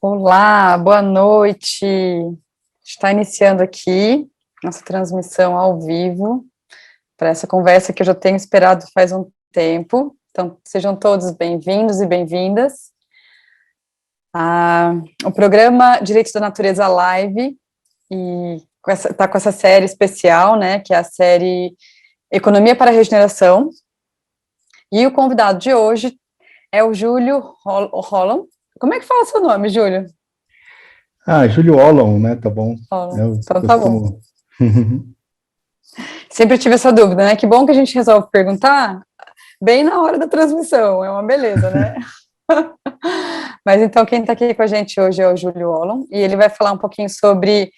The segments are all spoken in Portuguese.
Olá, boa noite. Está iniciando aqui nossa transmissão ao vivo para essa conversa que eu já tenho esperado faz um tempo. Então, sejam todos bem-vindos e bem-vindas. O programa Direitos da Natureza Live e está com essa série especial, né, que é a série Economia para a Regeneração. E o convidado de hoje é o Júlio Holland. Como é que fala seu nome, Júlio? Júlio Ollon, né? Tá bom. Holland. Eu Então tá bom. costumo. Sempre tive essa dúvida, né? Que bom que a gente resolve perguntar bem na hora da transmissão, é uma beleza, né? Mas então quem está aqui com a gente hoje é o Júlio Ollon, e ele vai falar um pouquinho sobre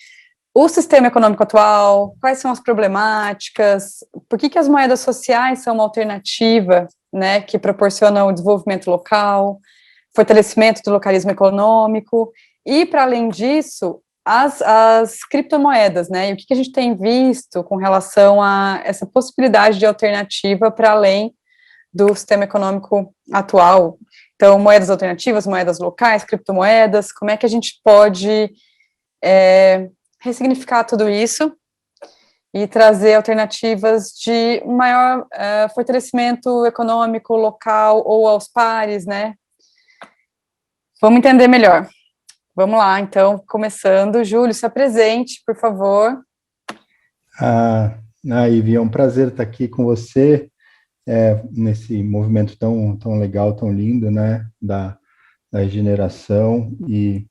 o sistema econômico atual, quais são as problemáticas, por que as moedas sociais são uma alternativa, né, que proporciona o desenvolvimento local, fortalecimento do localismo econômico, e para além disso, as criptomoedas, né, e o que a gente tem visto com relação a essa possibilidade de alternativa para além do sistema econômico atual. Então, moedas alternativas, moedas locais, criptomoedas, como é que a gente pode ressignificar tudo isso e trazer alternativas de um maior fortalecimento econômico local ou aos pares, né? Vamos entender melhor. Vamos lá, então, começando. Júlio, se apresente, por favor. Ivy, é um prazer estar aqui com você, nesse movimento tão legal, tão lindo, né, da regeneração. E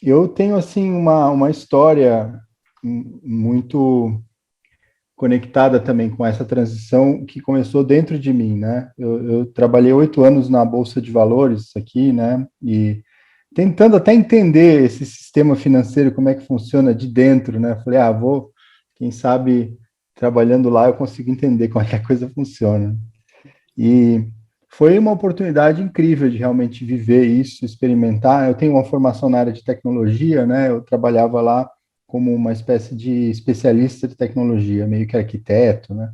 eu tenho, assim, uma história muito conectada também com essa transição que começou dentro de mim, né? Eu trabalhei 8 anos na Bolsa de Valores aqui, né, e tentando até entender esse sistema financeiro, como é que funciona de dentro, né? Falei, quem sabe, trabalhando lá eu consigo entender como é que a coisa funciona. E foi uma oportunidade incrível de realmente viver isso, experimentar. Eu tenho uma formação na área de tecnologia, né? Eu trabalhava lá como uma espécie de especialista de tecnologia, meio que arquiteto, né?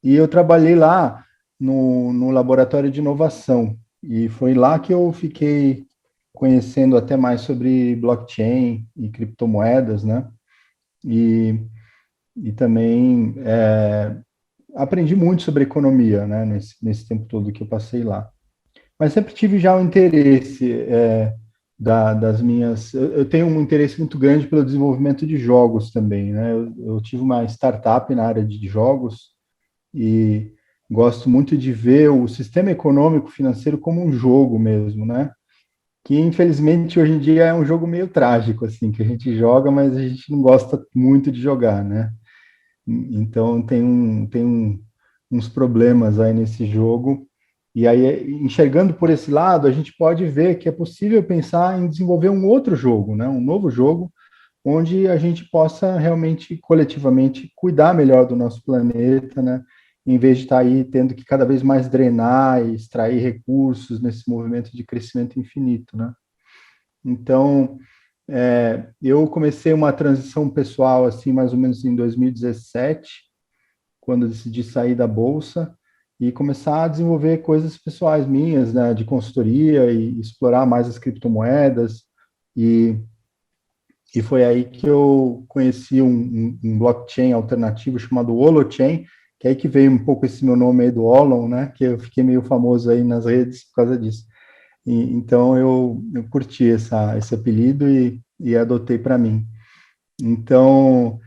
E eu trabalhei lá no laboratório de inovação. E foi lá que eu fiquei conhecendo até mais sobre blockchain e criptomoedas, né? E também aprendi muito sobre economia, né? Nesse tempo todo que eu passei lá. Mas sempre tive já um interesse das minhas. Eu tenho um interesse muito grande pelo desenvolvimento de jogos também, né? Eu tive uma startup na área de jogos e gosto muito de ver o sistema econômico financeiro como um jogo mesmo, né? Que infelizmente hoje em dia é um jogo meio trágico, assim, que a gente joga, mas a gente não gosta muito de jogar, né? Então uns problemas aí nesse jogo, e aí enxergando por esse lado, a gente pode ver que é possível pensar em desenvolver um outro jogo, né? Um novo jogo, onde a gente possa realmente, coletivamente, cuidar melhor do nosso planeta, né? Em vez de estar aí tendo que cada vez mais drenar e extrair recursos nesse movimento de crescimento infinito, né? Então, eu comecei uma transição pessoal, assim, mais ou menos em 2017, quando eu decidi sair da Bolsa e começar a desenvolver coisas pessoais minhas, né, de consultoria e explorar mais as criptomoedas. E, e foi aí que eu conheci um blockchain alternativo chamado Holochain, que é aí que veio um pouco esse meu nome aí do Ollon, né, que eu fiquei meio famoso aí nas redes por causa disso. Então eu curti esse apelido e adotei para mim. Então,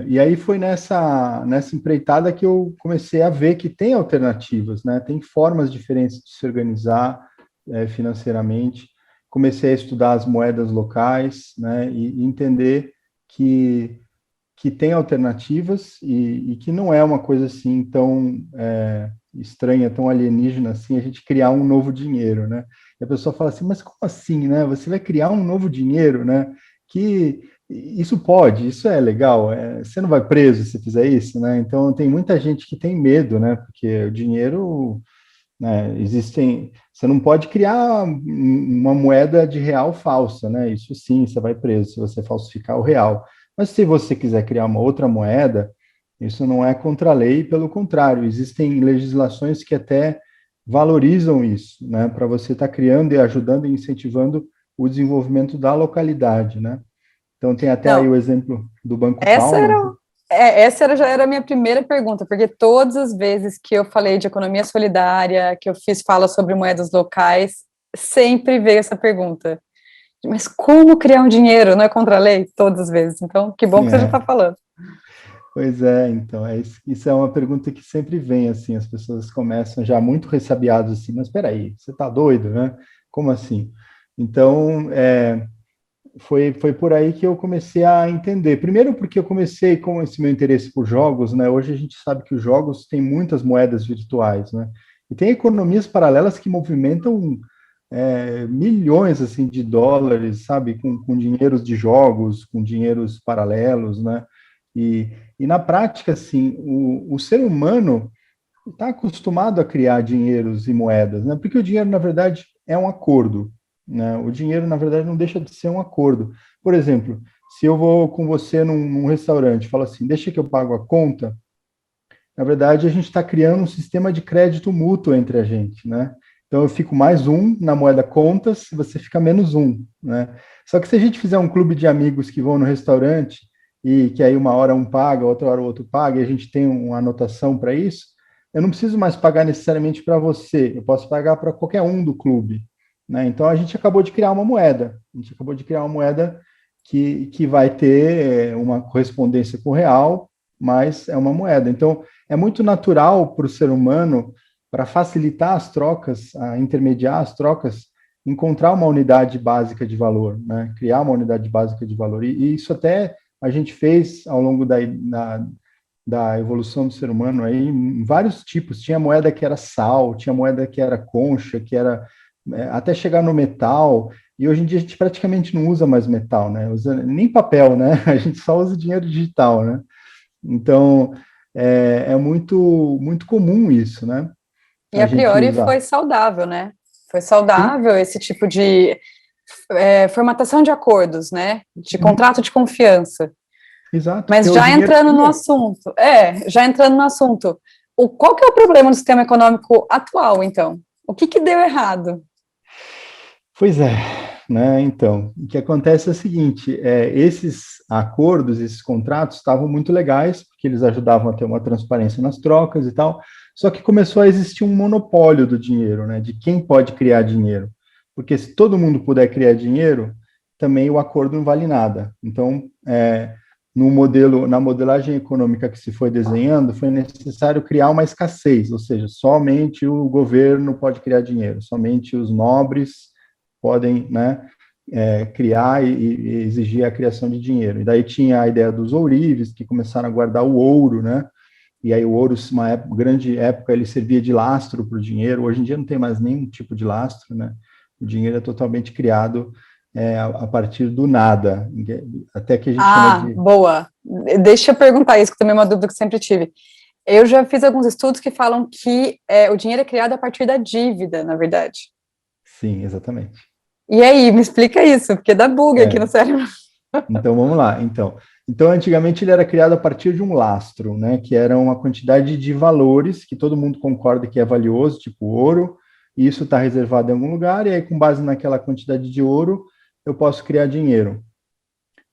e aí foi nessa empreitada que eu comecei a ver que tem alternativas, né? Tem formas diferentes de se organizar financeiramente. Comecei a estudar as moedas locais, né? E entender que tem alternativas e que não é uma coisa assim tão estranha, tão alienígena assim, a gente criar um novo dinheiro, né? E a pessoa fala assim, mas como assim, né? Você vai criar um novo dinheiro, né? Que isso pode, isso é legal, você não vai preso se fizer isso, né? Então tem muita gente que tem medo, né? Porque o dinheiro, né, você não pode criar uma moeda de real falsa, né? Isso sim, você vai preso se você falsificar o real. Mas se você quiser criar uma outra moeda, isso não é contra a lei, pelo contrário, existem legislações que até valorizam isso, né, para você estar criando e ajudando e incentivando o desenvolvimento da localidade, né. Então, tem até aí Não, o exemplo do Banco essa Palma. era, já era a minha primeira pergunta, porque todas as vezes que eu falei de economia solidária, que eu fiz fala sobre moedas locais, sempre veio essa pergunta. Mas como criar um dinheiro? Não é contra a lei? Todas as vezes. Então, que bom que você já está É, falando. pois é, então, isso é uma pergunta que sempre vem, assim, as pessoas começam já muito ressabiadas, assim, mas espera aí, você está doido, né? Como assim? Então, foi por aí que eu comecei a entender. Primeiro porque eu comecei com esse meu interesse por jogos, né? Hoje a gente sabe que os jogos têm muitas moedas virtuais, né? E tem economias paralelas que movimentam milhões assim de dólares, sabe, com dinheiros de jogos, com dinheiros paralelos, né? E, e na prática, assim, o ser humano está acostumado a criar dinheiros e moedas, né? Porque o dinheiro, na verdade, é um acordo, né? O dinheiro, na verdade, não deixa de ser um acordo. Por exemplo, se eu vou com você num restaurante e falo assim, deixa que eu pago a conta, na verdade, a gente está criando um sistema de crédito mútuo entre a gente, né? Então, eu fico mais um na moeda contas, você fica menos um, né? Só que se a gente fizer um clube de amigos que vão no restaurante e que aí uma hora um paga, outra hora o outro paga, e a gente tem uma anotação para isso, eu não preciso mais pagar necessariamente para você, eu posso pagar para qualquer um do clube, né? Então, a gente acabou de criar uma moeda, a gente acabou de criar uma moeda que vai ter uma correspondência com o real, mas é uma moeda. Então, é muito natural para o ser humano, para facilitar as trocas, a intermediar as trocas, encontrar uma unidade básica de valor, né? Criar uma unidade básica de valor. E isso até a gente fez ao longo da evolução do ser humano aí, em vários tipos. Tinha moeda que era sal, tinha moeda que era concha, que era até chegar no metal. E hoje em dia a gente praticamente não usa mais metal, né? Usa nem papel, né? A gente só usa dinheiro digital, né? Então, é muito comum isso, né? E A a gente priori usar. foi saudável, né? Foi Sim, saudável esse tipo de formatação de acordos, né? De uhum, contrato de confiança. exato, porque Mas o já dinheiro entrando no cria. assunto, qual que é o problema do sistema econômico atual, então? O que deu errado? Pois é, né? Então, o que acontece é o seguinte: esses acordos, esses contratos estavam muito legais, porque eles ajudavam a ter uma transparência nas trocas e tal. Só que começou a existir um monopólio do dinheiro, né? De quem pode criar dinheiro. Porque se todo mundo puder criar dinheiro, também o acordo não vale nada. Então, no modelo, na modelagem econômica que se foi desenhando, foi necessário criar uma escassez, ou seja, somente o governo pode criar dinheiro, somente os nobres podem, né, criar e exigir a criação de dinheiro. E daí tinha a ideia dos ourives, que começaram a guardar o ouro, né? E aí o ouro, uma época, grande época, ele servia de lastro para o dinheiro. Hoje em dia não tem mais nenhum tipo de lastro, né? O dinheiro é totalmente criado a partir do nada, até que a gente chama Ah, de... boa. Deixa eu perguntar isso, que também é uma dúvida que sempre tive. Eu já fiz alguns estudos que falam que o dinheiro é criado a partir da dívida, na verdade. Sim, exatamente. E aí, me explica isso, porque dá bug aqui no É, cérebro. então vamos lá. Então, antigamente ele era criado a partir de um lastro, né, que era uma quantidade de valores que todo mundo concorda que é valioso, tipo ouro, e isso está reservado em algum lugar, e aí com base naquela quantidade de ouro, eu posso criar dinheiro.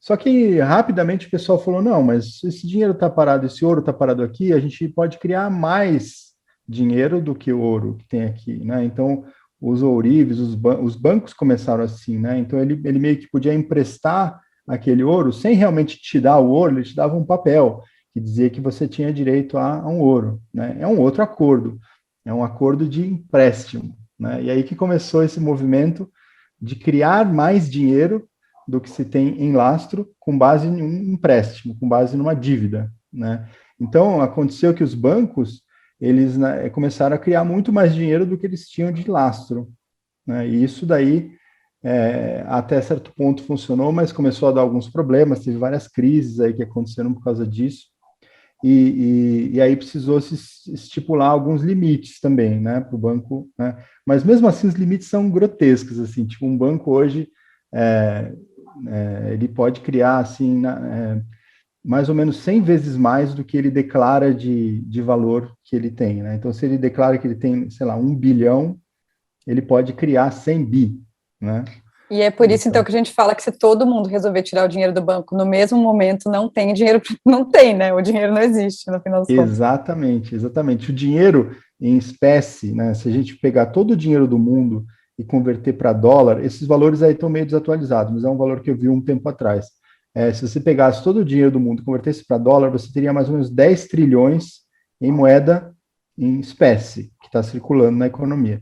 Só que rapidamente o pessoal falou, não, mas esse dinheiro está parado, esse ouro está parado aqui, a gente pode criar mais dinheiro do que o ouro que tem aqui, né? Então, os ourives, os bancos começaram assim, né? Então, ele meio que podia emprestar aquele ouro sem realmente te dar o ouro, ele te dava um papel que dizia que você tinha direito a um ouro, né? É um outro acordo, é um acordo de empréstimo, né? E aí que começou esse movimento de criar mais dinheiro do que se tem em lastro com base em um empréstimo, com base numa dívida, né? Então, aconteceu que os bancos, eles, né, começaram a criar muito mais dinheiro do que eles tinham de lastro, né? E isso daí, até certo ponto funcionou, mas começou a dar alguns problemas, teve várias crises aí que aconteceram por causa disso, e aí precisou se estipular alguns limites também, né, para o banco, né? Mas mesmo assim os limites são grotescos, assim, tipo um banco hoje, é, ele pode criar, assim, mais ou menos 100 vezes mais do que ele declara de valor que ele tem, né? Então, se ele declara que ele tem, sei lá, 1 bilhão, ele pode criar 100 bi, né? E é por isso, então, Então, que a gente fala que se todo mundo resolver tirar o dinheiro do banco no mesmo momento, não tem dinheiro, não tem, né? O dinheiro não existe, no final das contas. exatamente, exatamente. O dinheiro em espécie, né? Se a gente pegar todo o dinheiro do mundo e converter para dólar, esses valores aí estão meio desatualizados, mas é um valor que eu vi um tempo atrás. Se você pegasse todo o dinheiro do mundo e convertesse para dólar, você teria mais ou menos 10 trilhões em moeda em espécie que está circulando na economia.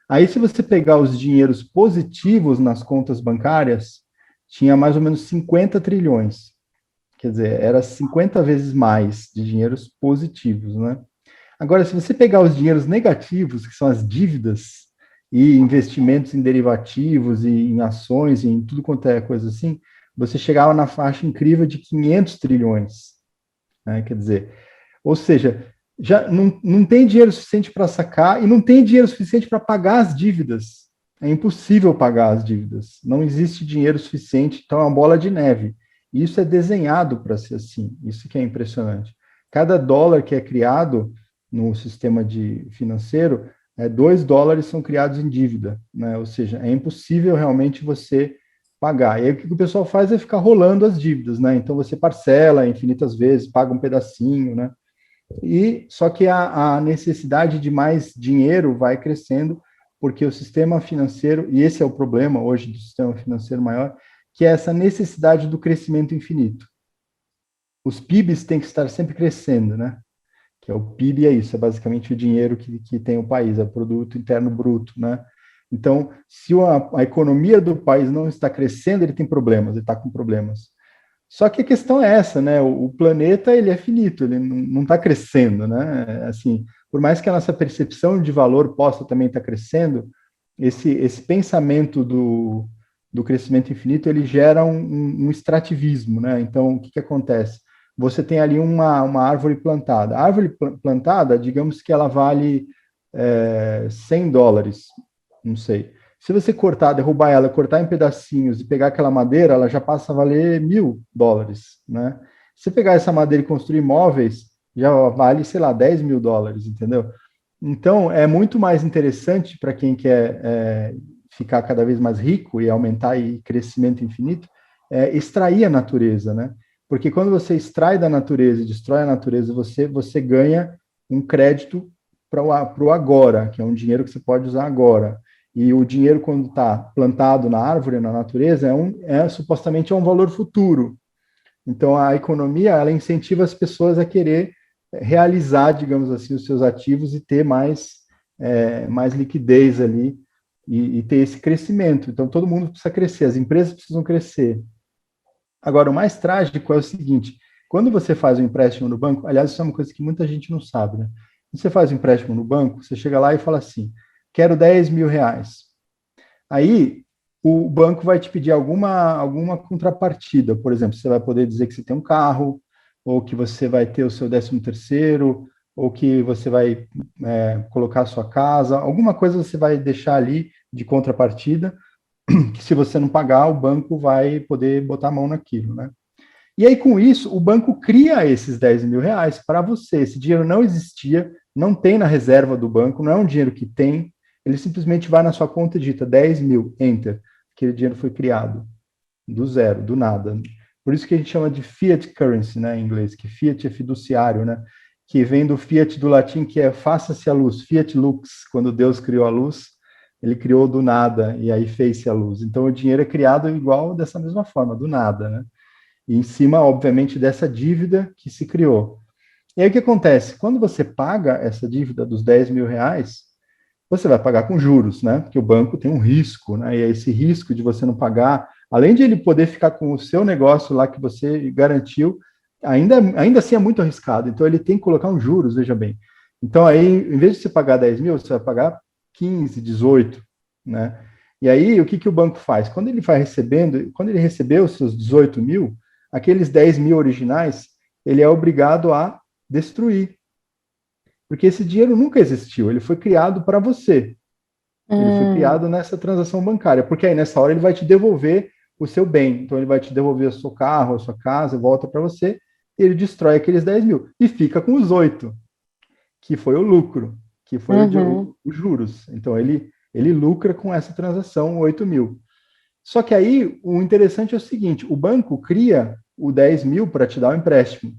Aí, se você pegar os dinheiros positivos nas contas bancárias, tinha mais ou menos 50 trilhões. Quer dizer, era 50 vezes mais de dinheiros positivos, né? Agora, se você pegar os dinheiros negativos, que são as dívidas e investimentos em derivativos e em ações, e em tudo quanto é coisa assim, você chegava na faixa incrível de 500 trilhões, né? Quer dizer, ou seja, já não tem dinheiro suficiente para sacar e não tem dinheiro suficiente para pagar as dívidas. É impossível pagar as dívidas. Não existe dinheiro suficiente, então é uma bola de neve. E isso é desenhado para ser assim. Isso que é impressionante. Cada dólar que é criado no sistema financeiro, 2 dólares são criados em dívida, né? Ou seja, é impossível realmente você pagar. E aí o que o pessoal faz é ficar rolando as dívidas, né? Então você parcela infinitas vezes, paga um pedacinho, né? E só que a necessidade de mais dinheiro vai crescendo, porque o sistema financeiro, e esse é o problema hoje do sistema financeiro maior, que é essa necessidade do crescimento infinito. Os PIBs têm que estar sempre crescendo, né? Que é o PIB, é isso, é basicamente o dinheiro que tem o país, é o produto interno bruto, né? Então, se a economia do país não está crescendo, ele tem problemas, ele está com problemas. Só que a questão é essa, né? O planeta, ele é finito, ele não está crescendo, né? Assim, por mais que a nossa percepção de valor possa também estar crescendo, esse pensamento do crescimento infinito, ele gera um extrativismo, né? Então, o que acontece? Você tem ali uma árvore plantada. A árvore plantada, digamos que ela vale 100 dólares, não sei. Se você cortar, derrubar ela, cortar em pedacinhos e pegar aquela madeira, ela já passa a valer 1.000 dólares, né? Se pegar essa madeira e construir móveis, já vale, sei lá, 10 mil dólares, entendeu? Então, é muito mais interessante para quem quer ficar cada vez mais rico e aumentar e crescimento infinito, extrair a natureza, né? Porque quando você extrai da natureza e destrói a natureza, você ganha um crédito para o agora, que é um dinheiro que você pode usar agora. E o dinheiro, quando está plantado na árvore, na natureza, supostamente um valor futuro. Então, a economia, ela incentiva as pessoas a querer realizar, digamos assim, os seus ativos e ter mais liquidez ali e ter esse crescimento. Então, todo mundo precisa crescer, as empresas precisam crescer. Agora, o mais trágico é o seguinte, quando você faz um empréstimo no banco, aliás, isso é uma coisa que muita gente não sabe, né? Quando você faz um empréstimo no banco, você chega lá e fala assim, quero 10 mil reais. Aí, o banco vai te pedir alguma contrapartida. Por exemplo, você vai poder dizer que você tem um carro, ou que você vai ter o seu 13º, ou que você vai colocar a sua casa, alguma coisa você vai deixar ali de contrapartida, que se você não pagar, o banco vai poder botar a mão naquilo, né? E aí, com isso, o banco cria esses 10 mil reais para você. Esse dinheiro não existia, não tem na reserva do banco, não é um dinheiro que tem, ele simplesmente vai na sua conta e digita 10 mil, enter. Aquele dinheiro foi criado do zero, do nada. Por isso que a gente chama de fiat currency, né, em inglês, que fiat é fiduciário, né, que vem do fiat do latim, que é faça-se a luz, fiat lux, quando Deus criou a luz, ele criou do nada, e aí fez-se a luz. Então, o dinheiro é criado igual dessa mesma forma, do nada, né? E em cima, obviamente, dessa dívida que se criou. E aí o que acontece? Quando você paga essa dívida dos 10 mil reais, você vai pagar com juros, né? Porque o banco tem um risco, né? E esse risco de você não pagar, além de ele poder ficar com o seu negócio lá que você garantiu, ainda assim é muito arriscado. Então ele tem que colocar uns juros, veja bem. Então aí, em vez de você pagar 10 mil, você vai pagar 15, 18, né? E aí, o que o banco faz? Quando ele vai recebendo, quando ele recebeu os seus 18 mil, aqueles 10 mil originais, ele é obrigado a destruir. Porque esse dinheiro nunca existiu, ele foi criado para você. Ele foi criado nessa transação bancária, porque aí nessa hora ele vai te devolver o seu bem. Então ele vai te devolver o seu carro, a sua casa, volta para você, ele destrói aqueles 10 mil e fica com os 8, que foi o lucro, que foi os juros. Então, ele lucra com essa transação, 8 mil. Só que aí, o interessante é o seguinte, o banco cria o 10 mil para te dar o empréstimo,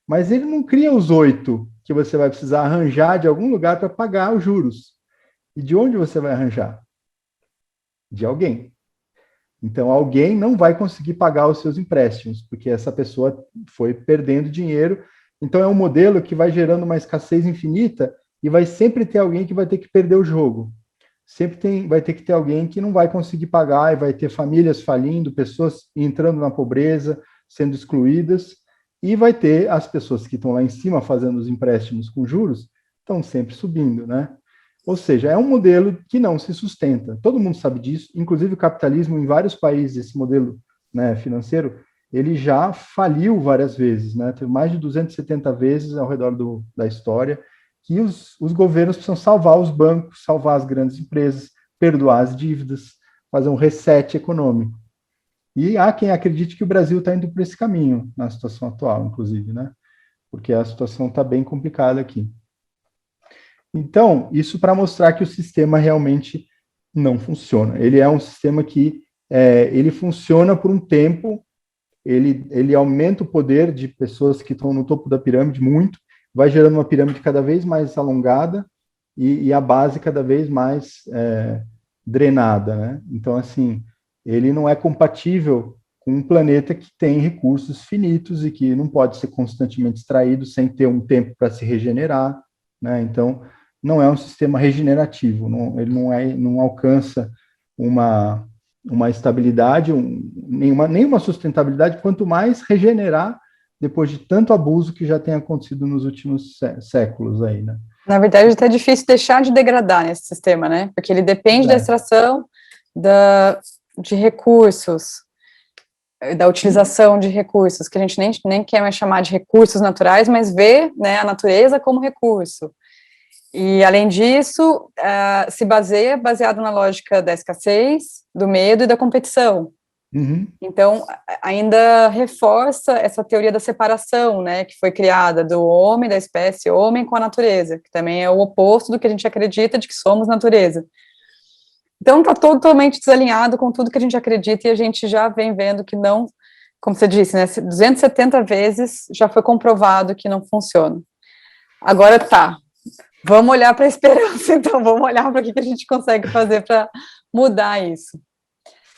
mas ele não cria os 8 que você vai precisar arranjar de algum lugar para pagar os juros. E de onde você vai arranjar? De alguém. Então, alguém não vai conseguir pagar os seus empréstimos, porque essa pessoa foi perdendo dinheiro. Então, é um modelo que vai gerando uma escassez infinita e vai sempre ter alguém que vai ter que perder o jogo. Vai ter que ter alguém que não vai conseguir pagar e vai ter famílias falindo, pessoas entrando na pobreza, sendo excluídas, e vai ter as pessoas que estão lá em cima fazendo os empréstimos com juros, estão sempre subindo, né? Ou seja, é um modelo que não se sustenta. Todo mundo sabe disso, inclusive o capitalismo em vários países, esse modelo, né, financeiro, ele já faliu várias vezes, né? Teve mais de 270 vezes ao redor da história que os governos precisam salvar os bancos, salvar as grandes empresas, perdoar as dívidas, fazer um reset econômico. E há quem acredite que o Brasil está indo por esse caminho, na situação atual, inclusive, né? Porque a situação está bem complicada aqui. Então, isso para mostrar que o sistema realmente não funciona. Ele é um sistema que ele funciona por um tempo, ele aumenta o poder de pessoas que estão no topo da pirâmide muito, vai gerando uma pirâmide cada vez mais alongada e a base cada vez mais drenada, né? Então, assim, ele não é compatível com um planeta que tem recursos finitos e que não pode ser constantemente extraído sem ter um tempo para se regenerar, né? Então, não é um sistema regenerativo, ele não alcança uma estabilidade, nenhuma sustentabilidade, quanto mais regenerar depois de tanto abuso que já tem acontecido nos últimos séculos aí, né? Na verdade, é até difícil deixar de degradar nesse sistema, né? Porque ele depende da extração de recursos, da utilização de recursos, que a gente nem quer mais chamar de recursos naturais, mas vê, né, a natureza como recurso. E, além disso, se baseado na lógica da escassez, do medo e da competição. Uhum. Então, ainda reforça essa teoria da separação, né, que foi criada do homem, da espécie homem com a natureza, que também é o oposto do que a gente acredita de que somos natureza. Então, está totalmente desalinhado com tudo que a gente acredita e a gente já vem vendo que não, como você disse, né, 270 vezes já foi comprovado que não funciona. Agora tá, vamos olhar para a esperança, então, vamos olhar para o que a gente consegue fazer para mudar isso.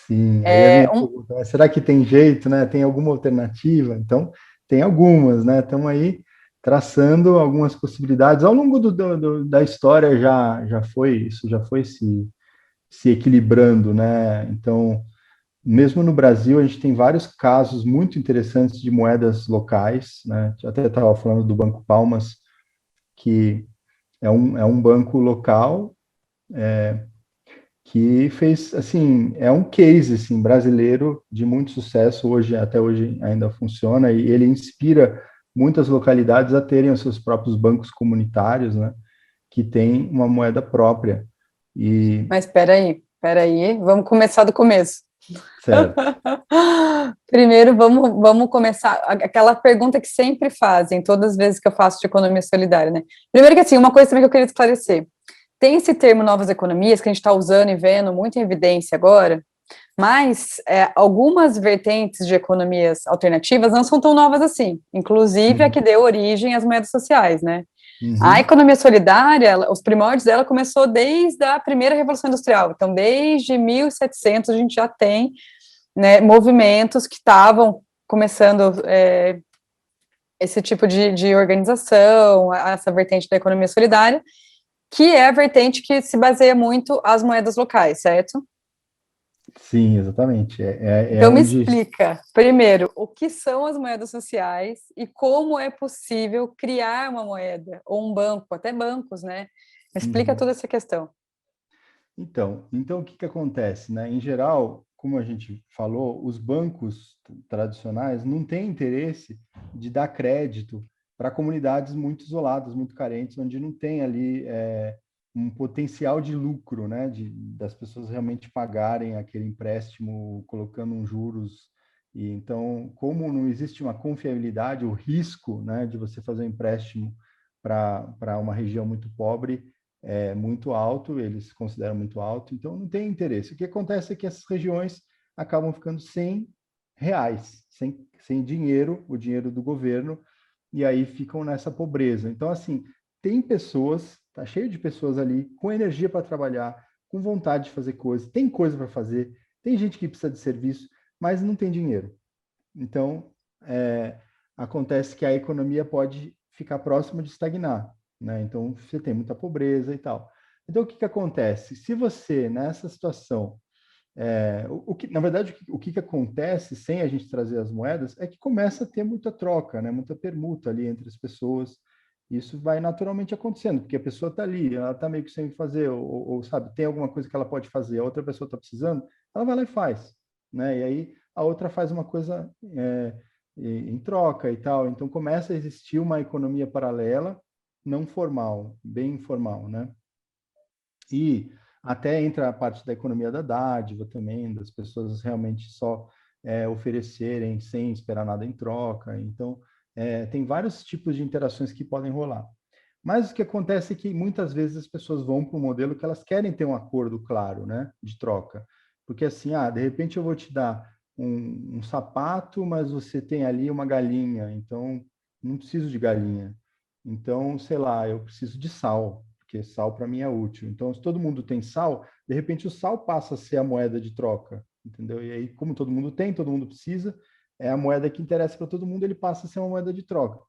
Sim, aí a minha pergunta, será que tem jeito, né? Tem alguma alternativa? Então, tem algumas, né? Estamos aí traçando algumas possibilidades. Ao longo da história isso já foi se equilibrando, né? Então, mesmo no Brasil, a gente tem vários casos muito interessantes de moedas locais, né? Eu até estava falando do Banco Palmas, que é um banco local, que fez, assim, é um case, assim, brasileiro de muito sucesso, até hoje ainda funciona, e ele inspira muitas localidades a terem os seus próprios bancos comunitários, né, que têm uma moeda própria. Mas espera aí, vamos começar do começo. Certo. Primeiro, vamos começar, aquela pergunta que sempre fazem, todas as vezes que eu faço de economia solidária, né? Primeiro que, assim, uma coisa também que eu queria esclarecer, tem esse termo novas economias, que a gente está usando e vendo muito em evidência agora, mas algumas vertentes de economias alternativas não são tão novas assim, inclusive a que deu origem às moedas sociais, né? Uhum. A economia solidária, os primórdios dela começou desde a primeira Revolução Industrial, então desde 1700 a gente já tem, né, movimentos que estavam começando esse tipo de organização, essa vertente da economia solidária, que é a vertente que se baseia muito as moedas locais, certo? Sim, exatamente. Então, me explica, primeiro, o que são as moedas sociais e como é possível criar uma moeda, ou um banco, até bancos, né? Me explica toda essa questão. Então o que acontece, né? Em geral, como a gente falou, os bancos tradicionais não têm interesse de dar crédito para comunidades muito isoladas, muito carentes, onde não tem ali um potencial de lucro, né? Das pessoas realmente pagarem aquele empréstimo, colocando uns juros E então, como não existe uma confiabilidade, o risco, né, de você fazer um empréstimo para uma região muito pobre é muito alto, eles consideram muito alto, então não tem interesse. O que acontece é que essas regiões acabam ficando sem reais, sem dinheiro, o dinheiro do governo, e aí ficam nessa pobreza. Então, assim, tem pessoas, tá cheio de pessoas ali com energia para trabalhar, com vontade de fazer coisas, tem coisa para fazer, tem gente que precisa de serviço, mas não tem dinheiro. Então, acontece que a economia pode ficar próxima de estagnar, né? Então, você tem muita pobreza e tal. Então, o que que acontece? Se você, nessa situação, na verdade, o que que acontece sem a gente trazer as moedas é que começa a ter muita troca, né? Muita permuta ali entre as pessoas. Isso vai naturalmente acontecendo, porque a pessoa está ali, ela está meio que sem fazer, sabe, tem alguma coisa que ela pode fazer, a outra pessoa está precisando, ela vai lá e faz, né? E aí a outra faz uma coisa em troca e tal. Então começa a existir uma economia paralela, não formal, bem informal, né? E até entra a parte da economia da dádiva também, das pessoas realmente só oferecerem sem esperar nada em troca. Então, tem vários tipos de interações que podem rolar. Mas o que acontece é que muitas vezes as pessoas vão para um modelo que elas querem ter um acordo claro, né, de troca. Porque assim, de repente eu vou te dar um sapato, mas você tem ali uma galinha, então não preciso de galinha. Então, sei lá, eu preciso de sal, porque sal para mim é útil. Então, se todo mundo tem sal, de repente o sal passa a ser a moeda de troca, entendeu? E aí, como todo mundo tem, todo mundo precisa, é a moeda que interessa para todo mundo, ele passa a ser uma moeda de troca.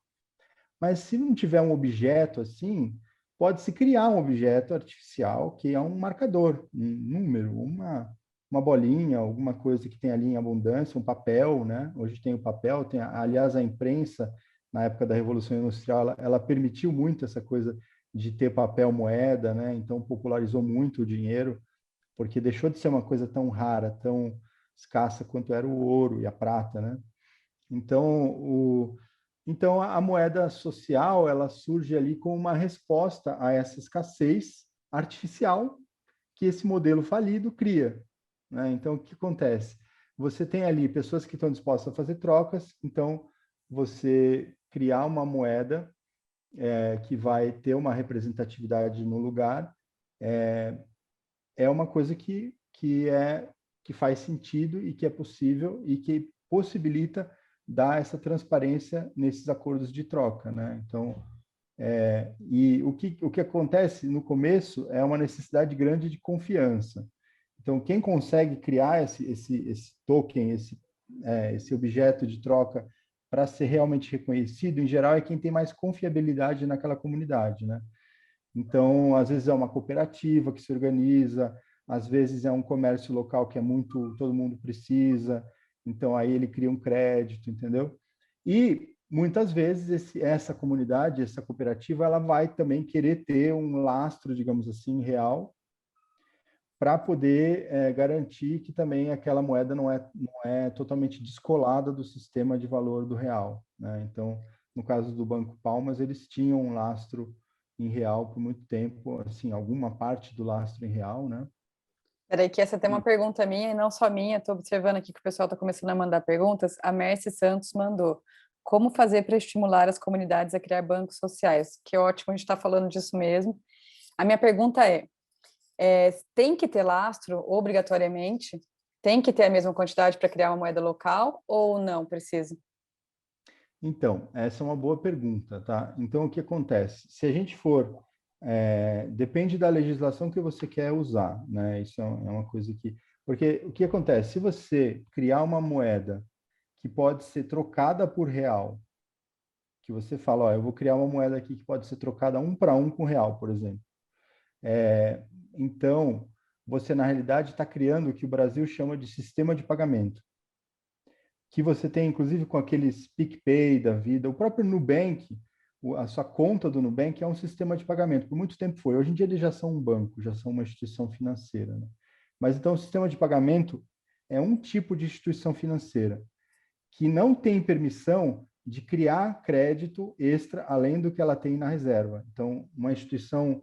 Mas se não tiver um objeto assim, pode-se criar um objeto artificial que é um marcador, um número, uma bolinha, alguma coisa que tem ali em abundância, um papel, né? Hoje tem o papel, aliás, a imprensa, na época da Revolução Industrial, ela permitiu muito essa coisa de ter papel moeda, né? Então popularizou muito o dinheiro, porque deixou de ser uma coisa tão rara, tão escassa quanto era o ouro e a prata, né? Então, então a moeda social ela surge ali como uma resposta a essa escassez artificial que esse modelo falido cria, né? Então, o que acontece? Você tem ali pessoas que estão dispostas a fazer trocas, então você criar uma moeda que vai ter uma representatividade no lugar é uma coisa que faz sentido e que é possível e que possibilita dar essa transparência nesses acordos de troca, né? Então, e o que acontece no começo é uma necessidade grande de confiança. Então, quem consegue criar esse token, esse objeto de troca para ser realmente reconhecido, em geral, é quem tem mais confiabilidade naquela comunidade, né? Então, às vezes é uma cooperativa que se organiza, às vezes é um comércio local que é muito, todo mundo precisa, então aí ele cria um crédito, entendeu? E muitas vezes essa comunidade, essa cooperativa, ela vai também querer ter um lastro, digamos assim, real, para poder garantir que também aquela moeda não é totalmente descolada do sistema de valor do real, né? Então, no caso do Banco Palmas, eles tinham um lastro em real por muito tempo, assim, alguma parte do lastro em real, né? Peraí, que essa tem uma E, pergunta minha e não só minha. Estou observando aqui que o pessoal está começando a mandar perguntas. A Mercy Santos mandou: como fazer para estimular as comunidades a criar bancos sociais? Que ótimo, a gente está falando disso mesmo. A minha pergunta tem que ter lastro obrigatoriamente? Tem que ter a mesma quantidade para criar uma moeda local ou não precisa? então, essa é uma boa pergunta, tá? Então, o que acontece? Se a gente for, depende da legislação que você quer usar, né? Isso é uma coisa que, porque o que acontece? Se você criar uma moeda que pode ser trocada por real, que você fala, ó, eu vou criar uma moeda aqui que pode ser trocada 1 para 1 com real, por exemplo. Então, você na realidade está criando o que o Brasil chama de sistema de pagamento, que você tem inclusive com aqueles PicPay da vida, o próprio Nubank, a sua conta do Nubank é um sistema de pagamento, por muito tempo foi. Hoje em dia eles já são um banco, já são uma instituição financeira, né? Mas então o sistema de pagamento é um tipo de instituição financeira que não tem permissão de criar crédito extra além do que ela tem na reserva. Então, uma instituição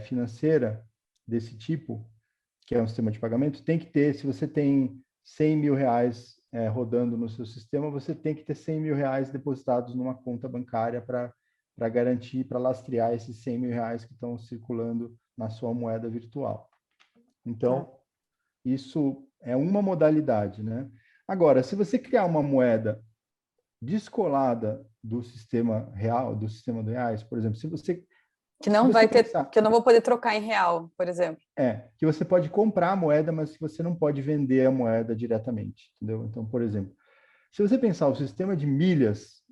financeira desse tipo, que é um sistema de pagamento, tem que ter, se você tem 100 mil reais rodando no seu sistema, você tem que ter 100 mil reais depositados numa conta bancária para garantir, para lastrear esses 100 mil reais que estão circulando na sua moeda virtual. Tá. Então, isso é uma modalidade, né? Agora, se você criar uma moeda descolada do sistema real, do sistema do reais, por exemplo, Que se não você vai ter, pensar, que eu não vou poder trocar em real, por exemplo. que você pode comprar a moeda, mas que você não pode vender a moeda diretamente, entendeu? Então, por exemplo, se você pensar o sistema de milhas,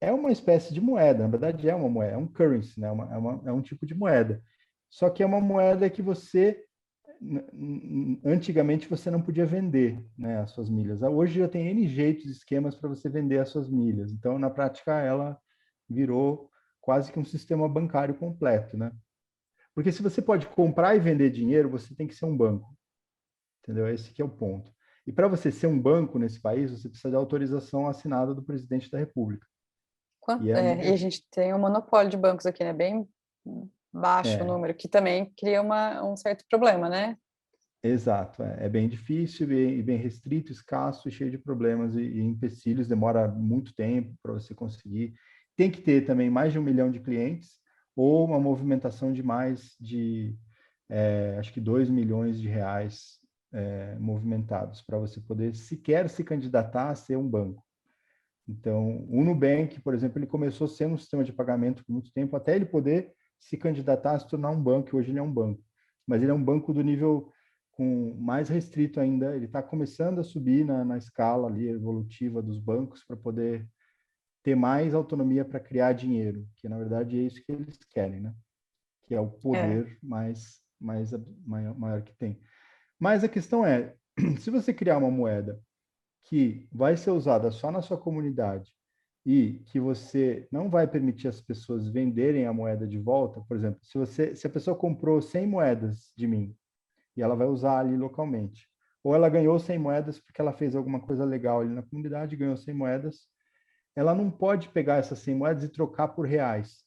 é uma espécie de moeda, na verdade é uma moeda, é um currency, né? É um tipo de moeda. Só que é uma moeda que antigamente você não podia vender, né, as suas milhas. Hoje já tem N jeitos, esquemas para você vender as suas milhas. Então, na prática, ela virou quase que um sistema bancário completo, né? Porque se você pode comprar e vender dinheiro, você tem que ser um banco, entendeu? Esse que é o ponto. E para você ser um banco nesse país, você precisa de autorização assinada do presidente da República. E E a gente tem um monopólio de bancos aqui, né? Bem baixo o é, número, que também cria um certo problema, né? exato, é bem difícil, bem restrito, escasso e cheio de problemas e empecilhos, demora muito tempo para você conseguir. Tem que ter também mais de 1 milhão de clientes ou uma movimentação de mais de, acho que 2 milhões de reais movimentados para você poder sequer se candidatar a ser um banco. Então, o Nubank, por exemplo, ele começou sendo um sistema de pagamento por muito tempo, até ele poder se candidatar a se tornar um banco, e hoje ele é um banco. Mas ele é um banco do nível com mais restrito ainda, ele está começando a subir na escala ali evolutiva dos bancos para poder ter mais autonomia para criar dinheiro, que na verdade é isso que eles querem, né? Que é o É, poder maior que tem. Mas a questão é, se você criar uma moeda que vai ser usada só na sua comunidade e que você não vai permitir as pessoas venderem a moeda de volta, por exemplo, se a pessoa comprou 100 moedas de mim e ela vai usar ali localmente, ou ela ganhou 100 moedas porque ela fez alguma coisa legal ali na comunidade, ganhou 100 moedas, ela não pode pegar essas 100 moedas e trocar por reais.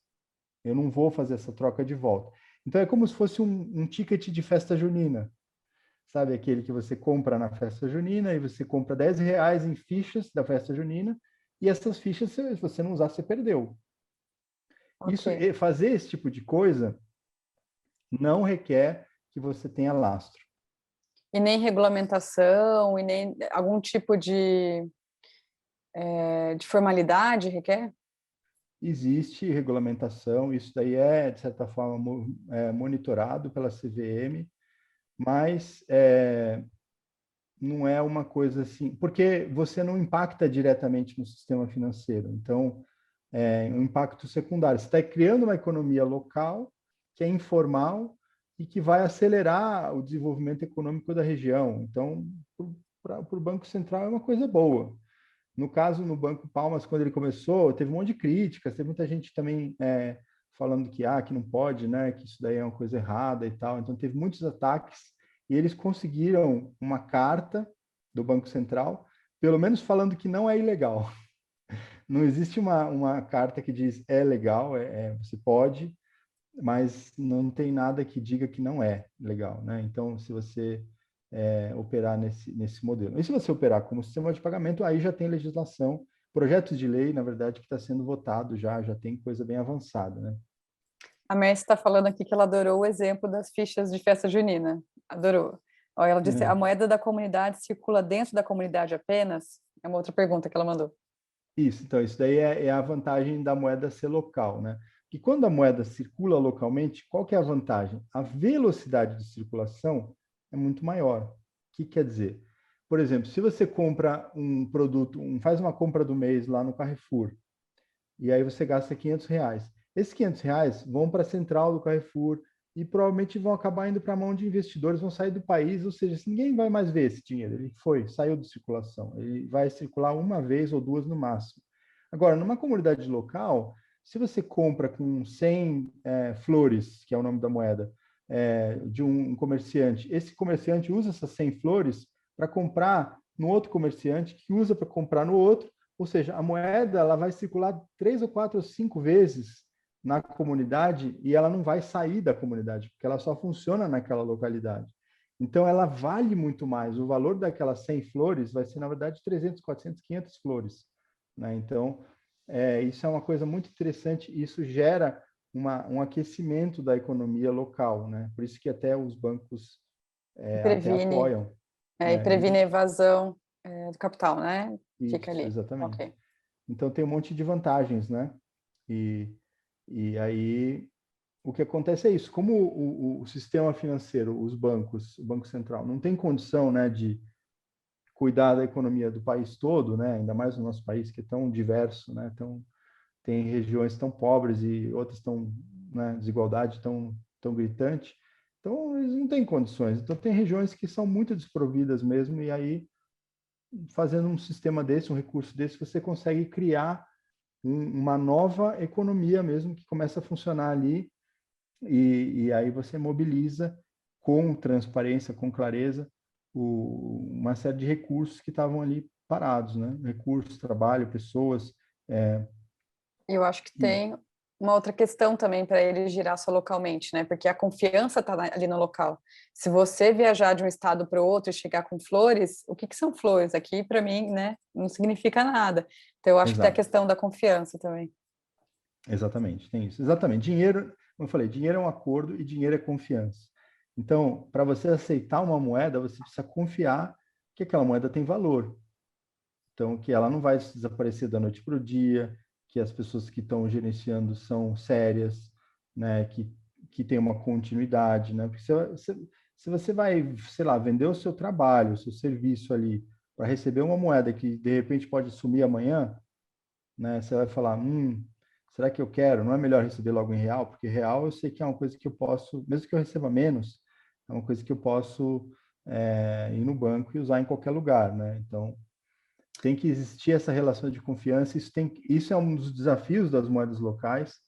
Eu não vou fazer essa troca de volta. Então é como se fosse um ticket de festa junina. Sabe aquele que você compra na festa junina e você compra 10 reais em fichas da festa junina e essas fichas, se você não usar, você perdeu. ok. Fazer esse tipo de coisa não requer que você tenha lastro. E nem regulamentação, e nem algum tipo de formalidade requer? Existe regulamentação, isso daí de certa forma, monitorado pela CVM, mas não é uma coisa assim, porque você não impacta diretamente no sistema financeiro. Então, um impacto secundário. Você está criando uma economia local que é informal e que vai acelerar o desenvolvimento econômico da região. Então, para o Banco Central é uma coisa boa. No caso, no Banco Palmas, quando ele começou, teve um monte de críticas, teve muita gente também falando que não pode, né, que isso daí é uma coisa errada e tal. Então, teve muitos ataques e eles conseguiram uma carta do Banco Central, pelo menos falando que não é ilegal. Não existe uma carta que diz é legal, você pode, mas não tem nada que diga que não é legal, né? Então, se você operar nesse modelo. E se você operar como sistema de pagamento, aí já tem legislação, projetos de lei, na verdade, que está sendo votado já tem coisa bem avançada, né? A Mercy está falando aqui que ela adorou o exemplo das fichas de festa junina. Adorou. Ó, ela disse, a moeda da comunidade circula dentro da comunidade apenas? É uma outra pergunta que ela mandou. Isso, então, isso daí é a vantagem da moeda ser local, né? E quando a moeda circula localmente, qual que é a vantagem? A velocidade de circulação é muito maior. O que quer dizer? Por exemplo, se você compra um produto, faz uma compra do mês lá no Carrefour, e aí você gasta 500 reais. Esses 500 reais vão para a central do Carrefour e provavelmente vão acabar indo para a mão de investidores, vão sair do país, ou seja, ninguém vai mais ver esse dinheiro. Ele saiu de circulação. Ele vai circular uma vez ou duas no máximo. Agora, numa comunidade local, se você compra com 100 flores, que é o nome da moeda, de um comerciante, esse comerciante usa essas 100 flores para comprar no outro comerciante, que usa para comprar no outro, ou seja, a moeda ela vai circular 3 ou 4 ou 5 vezes na comunidade e ela não vai sair da comunidade, porque ela só funciona naquela localidade. Então, ela vale muito mais. O valor daquelas 100 flores vai ser, na verdade, 300, 400, 500 flores. Né? Então, isso é uma coisa muito interessante. Isso gera um aquecimento da economia local. Né? Por isso que até os bancos até Previne, apoiam. e previne a evasão, do capital, né? Fica Isso, ali. exatamente. Ok. Então, tem um monte de vantagens, né? E, e aí, o que acontece é isso. Como o sistema financeiro, os bancos, o Banco Central, não tem condição, né, de cuidar da economia do país todo, né, ainda mais no nosso país, que é tão diverso, né, tem regiões tão pobres e outras tão, né, desigualdade tão gritante. Então, eles não têm condições. Então, tem regiões que são muito desprovidas mesmo, e aí, fazendo um sistema desse, um recurso desse, você consegue criar uma nova economia mesmo, que começa a funcionar ali, e aí você mobiliza com transparência, com clareza, uma série de recursos que estavam ali parados, né? Recursos, trabalho, pessoas. É, E eu acho que e, tem uma outra questão também para ele girar só localmente, né? Porque a confiança está ali no local. Se você viajar de um estado para o outro e chegar com flores, o que que são flores? Aqui, para mim, né, não significa nada. Então, eu acho que tem a exato, questão da confiança também. exatamente, tem isso. Exatamente. Dinheiro, como eu falei, dinheiro é um acordo e dinheiro é confiança. Então, para você aceitar uma moeda, você precisa confiar que aquela moeda tem valor. Então, que ela não vai desaparecer da noite para o dia, que as pessoas que estão gerenciando são sérias, né, que tem uma continuidade, né, porque se você vai, sei lá, vender o seu trabalho, o seu serviço ali, para receber uma moeda que de repente pode sumir amanhã, né, você vai falar, será que eu quero? Não é melhor receber logo em real? Porque real eu sei que é uma coisa que eu posso, mesmo que eu receba menos, é uma coisa que eu posso ir no banco e usar em qualquer lugar, né, então tem que existir essa relação de confiança. Isso é um dos desafios das moedas locais,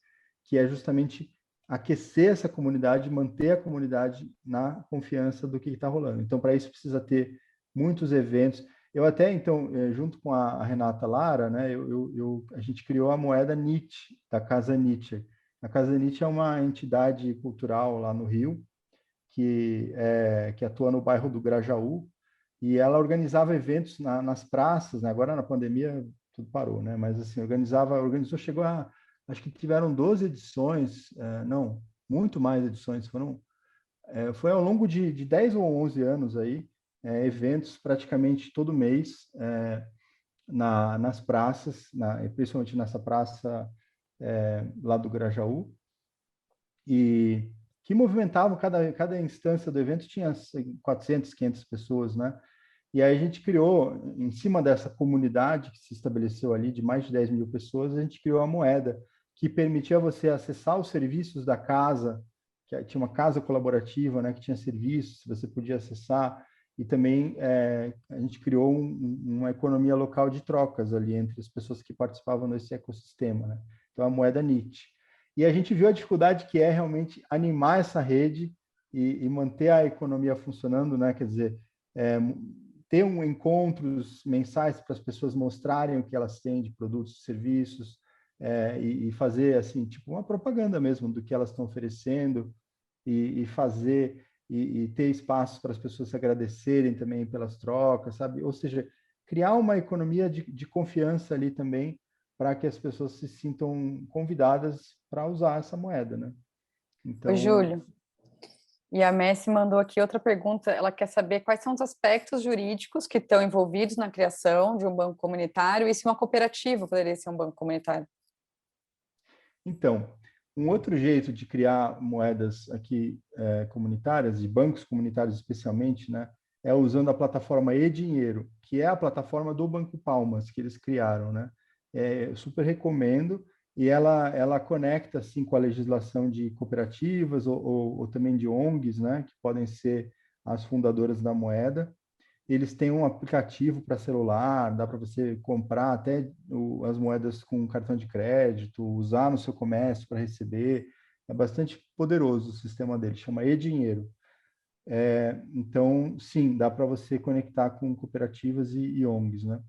que é justamente aquecer essa comunidade, manter a comunidade na confiança do que está rolando. Então, para isso precisa ter muitos eventos. Eu até, então, junto com a Renata Lara, né, a gente criou a moeda Nietzsche, da Casa Nietzsche. A Casa Nietzsche é uma entidade cultural lá no Rio, que atua no bairro do Grajaú, e ela organizava eventos nas praças, né? Agora na pandemia tudo parou, né? Mas assim, organizou, chegou acho que tiveram 12 edições, não, muito mais edições, foi ao longo de 10 ou 11 anos aí, eventos praticamente todo mês, nas praças, principalmente nessa praça lá do Grajaú, e que movimentavam, cada instância do evento tinha 400, 500 pessoas, né? E aí a gente criou, em cima dessa comunidade que se estabeleceu ali, de mais de 10 mil pessoas, a gente criou a moeda, que permitia você acessar os serviços da casa, que tinha uma casa colaborativa, né, que tinha serviços, você podia acessar, e também a gente criou uma economia local de trocas ali entre as pessoas que participavam desse ecossistema, né? Então, a moeda Nietzsche. E a gente viu a dificuldade que é realmente animar essa rede e manter a economia funcionando, né? Quer dizer, é, ter encontros mensais para as pessoas mostrarem o que elas têm de produtos e serviços, e fazer assim, tipo uma propaganda mesmo do que elas estão oferecendo, e fazer e ter espaços para as pessoas se agradecerem também pelas trocas, sabe? Ou seja, criar uma economia de confiança ali também, para que as pessoas se sintam convidadas para usar essa moeda, né? Ô, Então, Júlio, e a Messi mandou aqui outra pergunta. Ela quer saber quais são os aspectos jurídicos que estão envolvidos na criação de um banco comunitário e se uma cooperativa poderia ser um banco comunitário. Então, um outro jeito de criar moedas aqui comunitárias, de bancos comunitários especialmente, né, é usando a plataforma e-dinheiro, que é a plataforma do Banco Palmas, que eles criaram, né? Eu super recomendo, e ela conecta, assim, com a legislação de cooperativas ou também de ONGs, né, que podem ser as fundadoras da moeda. Eles têm um aplicativo para celular, dá para você comprar até as moedas com cartão de crédito, usar no seu comércio para receber. É bastante poderoso o sistema deles, chama e-dinheiro. Então, sim, dá para você conectar com cooperativas e ONGs, né?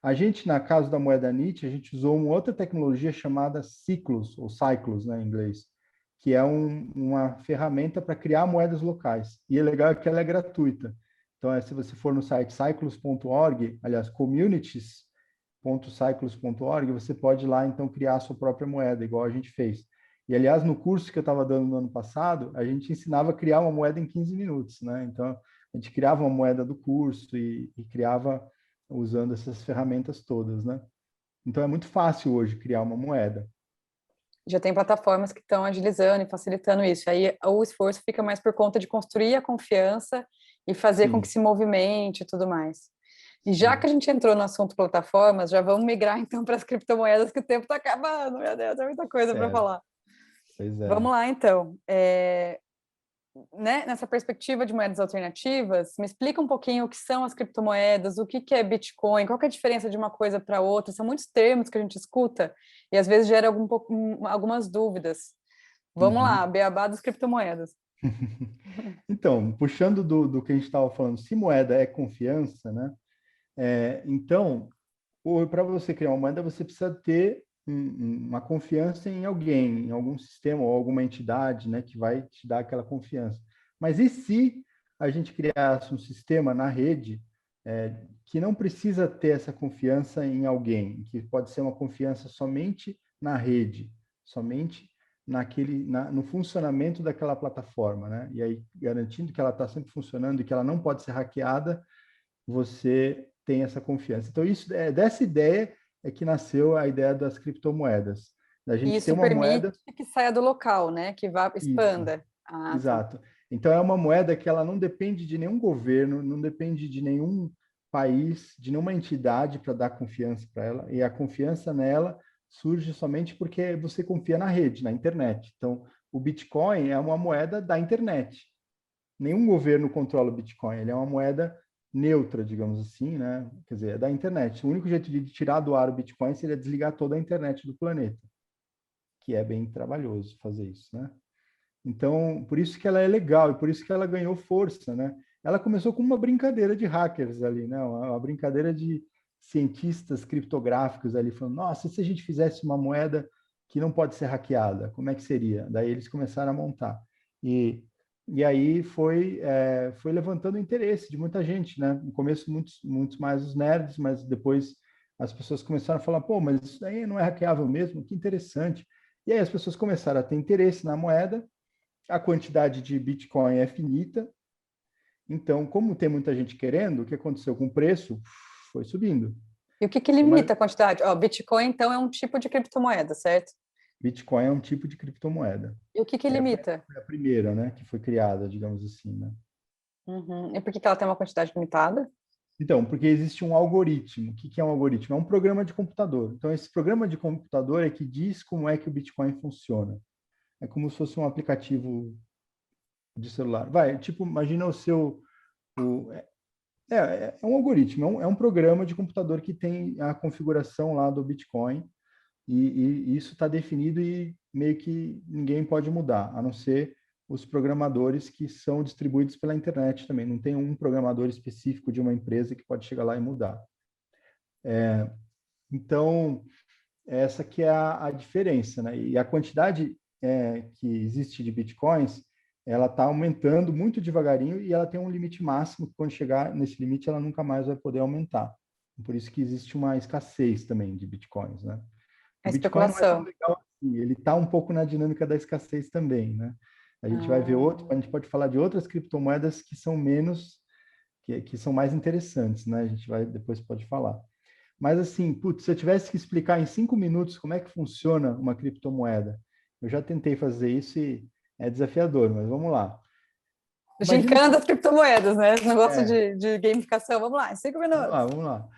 A gente, na Casa da Moeda NIT, a gente usou uma outra tecnologia chamada Cyclos, ou Cyclos, né, em inglês, que é uma ferramenta para criar moedas locais. E é legal que ela é gratuita. Então, se você for no site cyclos.org, aliás, communities.cyclos.org, você pode ir lá, então, criar a sua própria moeda, igual a gente fez. E, aliás, no curso que eu estava dando no ano passado, a gente ensinava a criar uma moeda em 15 minutos, né? Então, a gente criava uma moeda do curso e criava usando essas ferramentas todas, né? Então, é muito fácil hoje criar uma moeda. Já tem plataformas que estão agilizando e facilitando isso. Aí o esforço fica mais por conta de construir a confiança e fazer com que Sim, se movimente e tudo mais. E já sim. que a gente entrou no assunto plataformas, já vamos migrar então para as criptomoedas, que o tempo está acabando, meu Deus, é muita coisa para É, falar. pois é. Vamos lá então. Né, nessa perspectiva de moedas alternativas, me explica um pouquinho o que são as criptomoedas, o que é Bitcoin, qual que é a diferença de uma coisa para outra, são muitos termos que a gente escuta e às vezes gera algumas dúvidas. Vamos lá, Uhum. beabá das criptomoedas. Então, puxando do que a gente estava falando, se moeda é confiança, né? Então, para você criar uma moeda, você precisa ter uma confiança em alguém, em algum sistema ou alguma entidade, né, que vai te dar aquela confiança. Mas e se a gente criasse um sistema na rede que não precisa ter essa confiança em alguém, que pode ser uma confiança somente na rede, somente no funcionamento daquela plataforma, né? E aí garantindo que ela está sempre funcionando e que ela não pode ser hackeada, você tem essa confiança. Então, dessa ideia é que nasceu a ideia das criptomoedas. Da E gente ter isso uma permite moeda. que saia do local, né? Que vá, Isso, expanda. Ah, tá. exato. Então, é uma moeda que ela não depende de nenhum governo, não depende de nenhum país, de nenhuma entidade para dar confiança para ela. E a confiança nela surge somente porque você confia na rede, na internet. Então, o Bitcoin é uma moeda da internet. Nenhum governo controla o Bitcoin, ele é uma moeda neutra, digamos assim, né? Quer dizer, é da internet. O único jeito de tirar do ar o Bitcoin seria desligar toda a internet do planeta, que é bem trabalhoso fazer isso, né? Então, por isso que ela é legal e por isso que ela ganhou força, né? Ela começou com uma brincadeira de hackers ali, né? Uma brincadeira de cientistas criptográficos ali, falando, nossa, e se a gente fizesse uma moeda que não pode ser hackeada, como é que seria? Daí eles começaram a montar. E, e aí foi levantando o interesse de muita gente, né? No começo, muitos mais os nerds, mas depois as pessoas começaram a falar, pô, mas isso aí não é hackeável mesmo? Que interessante. E aí as pessoas começaram a ter interesse na moeda, a quantidade de Bitcoin é finita. Então, como tem muita gente querendo, o que aconteceu com o preço? Foi subindo. E o que que Uma, limita a quantidade? Ó, Bitcoin, então, é um tipo de criptomoeda, certo? Bitcoin é um tipo de criptomoeda. E o que que limita? Foi a primeira, né, que foi criada, digamos assim, né? Uhum. E por que que ela tem uma quantidade limitada? Então, porque existe um algoritmo. O que é um algoritmo? É um programa de computador. Então, esse programa de computador é que diz como é que o Bitcoin funciona. É como se fosse um aplicativo de celular. Vai, tipo, imagina o, é um algoritmo, é um programa de computador que tem a configuração lá do Bitcoin e isso está definido e meio que ninguém pode mudar, a não ser os programadores que são distribuídos pela internet também. Não tem um programador específico de uma empresa que pode chegar lá e mudar. Então, essa que é a diferença, né? E a quantidade que existe de Bitcoins, ela está aumentando muito devagarinho e ela tem um limite máximo, que quando chegar nesse limite, ela nunca mais vai poder aumentar. Por isso que existe uma escassez também de Bitcoins, né? A O Bitcoin não é tão especulação. legal assim, ele está um pouco na dinâmica da escassez também, né? A gente vai ver Ah, a gente pode falar de outras criptomoedas que são menos, que são mais interessantes, né? A gente vai depois pode falar. Mas assim, putz, se eu tivesse que explicar em 5 minutos como é que funciona uma criptomoeda, eu já tentei fazer isso e é desafiador, mas vamos lá. Imagina gincana assim, das criptomoedas, né? Esse negócio é, de gamificação. Vamos lá, em 5 minutos. vamos lá.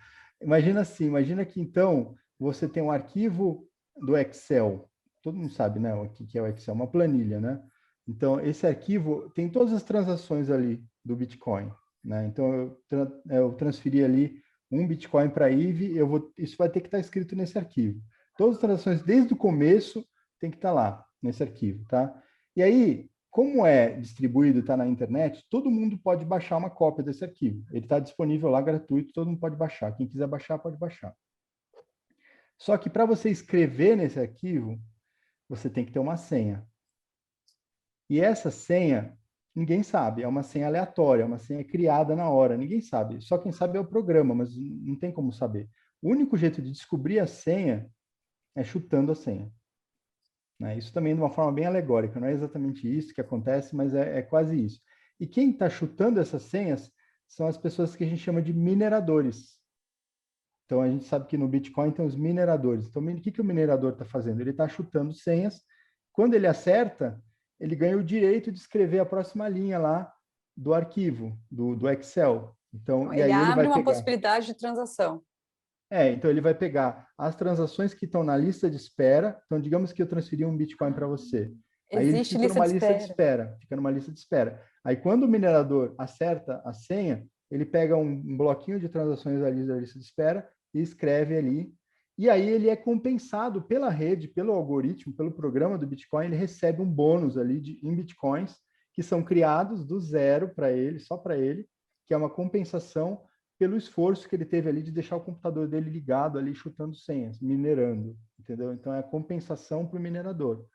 Imagina assim, imagina que então você tem um arquivo do Excel. Todo mundo sabe, né, o que é o Excel, uma planilha, né? Então, esse arquivo tem todas as transações ali do Bitcoin, né? Então, eu transferi ali um Bitcoin para a Eve, isso vai ter que estar escrito nesse arquivo. Todas as transações desde o começo tem que estar lá nesse arquivo, tá? E aí, como é distribuído, está na internet, todo mundo pode baixar uma cópia desse arquivo. Ele está disponível lá gratuito, todo mundo pode baixar. Quem quiser baixar, pode baixar. Só que para você escrever nesse arquivo, você tem que ter uma senha. E essa senha, ninguém sabe, é uma senha aleatória, é uma senha criada na hora, ninguém sabe. Só quem sabe é o programa, mas não tem como saber. O único jeito de descobrir a senha é chutando a senha. Né? Isso também de uma forma bem alegórica, não é exatamente isso que acontece, mas é quase isso. E quem está chutando essas senhas são as pessoas que a gente chama de mineradores. Então a gente sabe que no Bitcoin tem os mineradores. Então o que o minerador está fazendo? Ele está chutando senhas. Quando ele acerta, ele ganha o direito de escrever a próxima linha lá do arquivo, do Excel. Então, Então, e ele aí ele abre vai uma pegar. possibilidade de transação. Então ele vai pegar as transações que estão na lista de espera. Então, digamos que eu transferi um Bitcoin para você. Aí ele Existe fica lista numa de lista de espera. espera, fica numa lista de espera. Aí quando o minerador acerta a senha, ele pega um bloquinho de transações ali da lista de espera e escreve ali. E aí ele é compensado pela rede, pelo algoritmo, pelo programa do Bitcoin, ele recebe um bônus ali em Bitcoins que são criados do zero para ele, só para ele, que é uma compensação pelo esforço que ele teve ali de deixar o computador dele ligado ali, chutando senhas, minerando, entendeu? Então é a compensação para o minerador.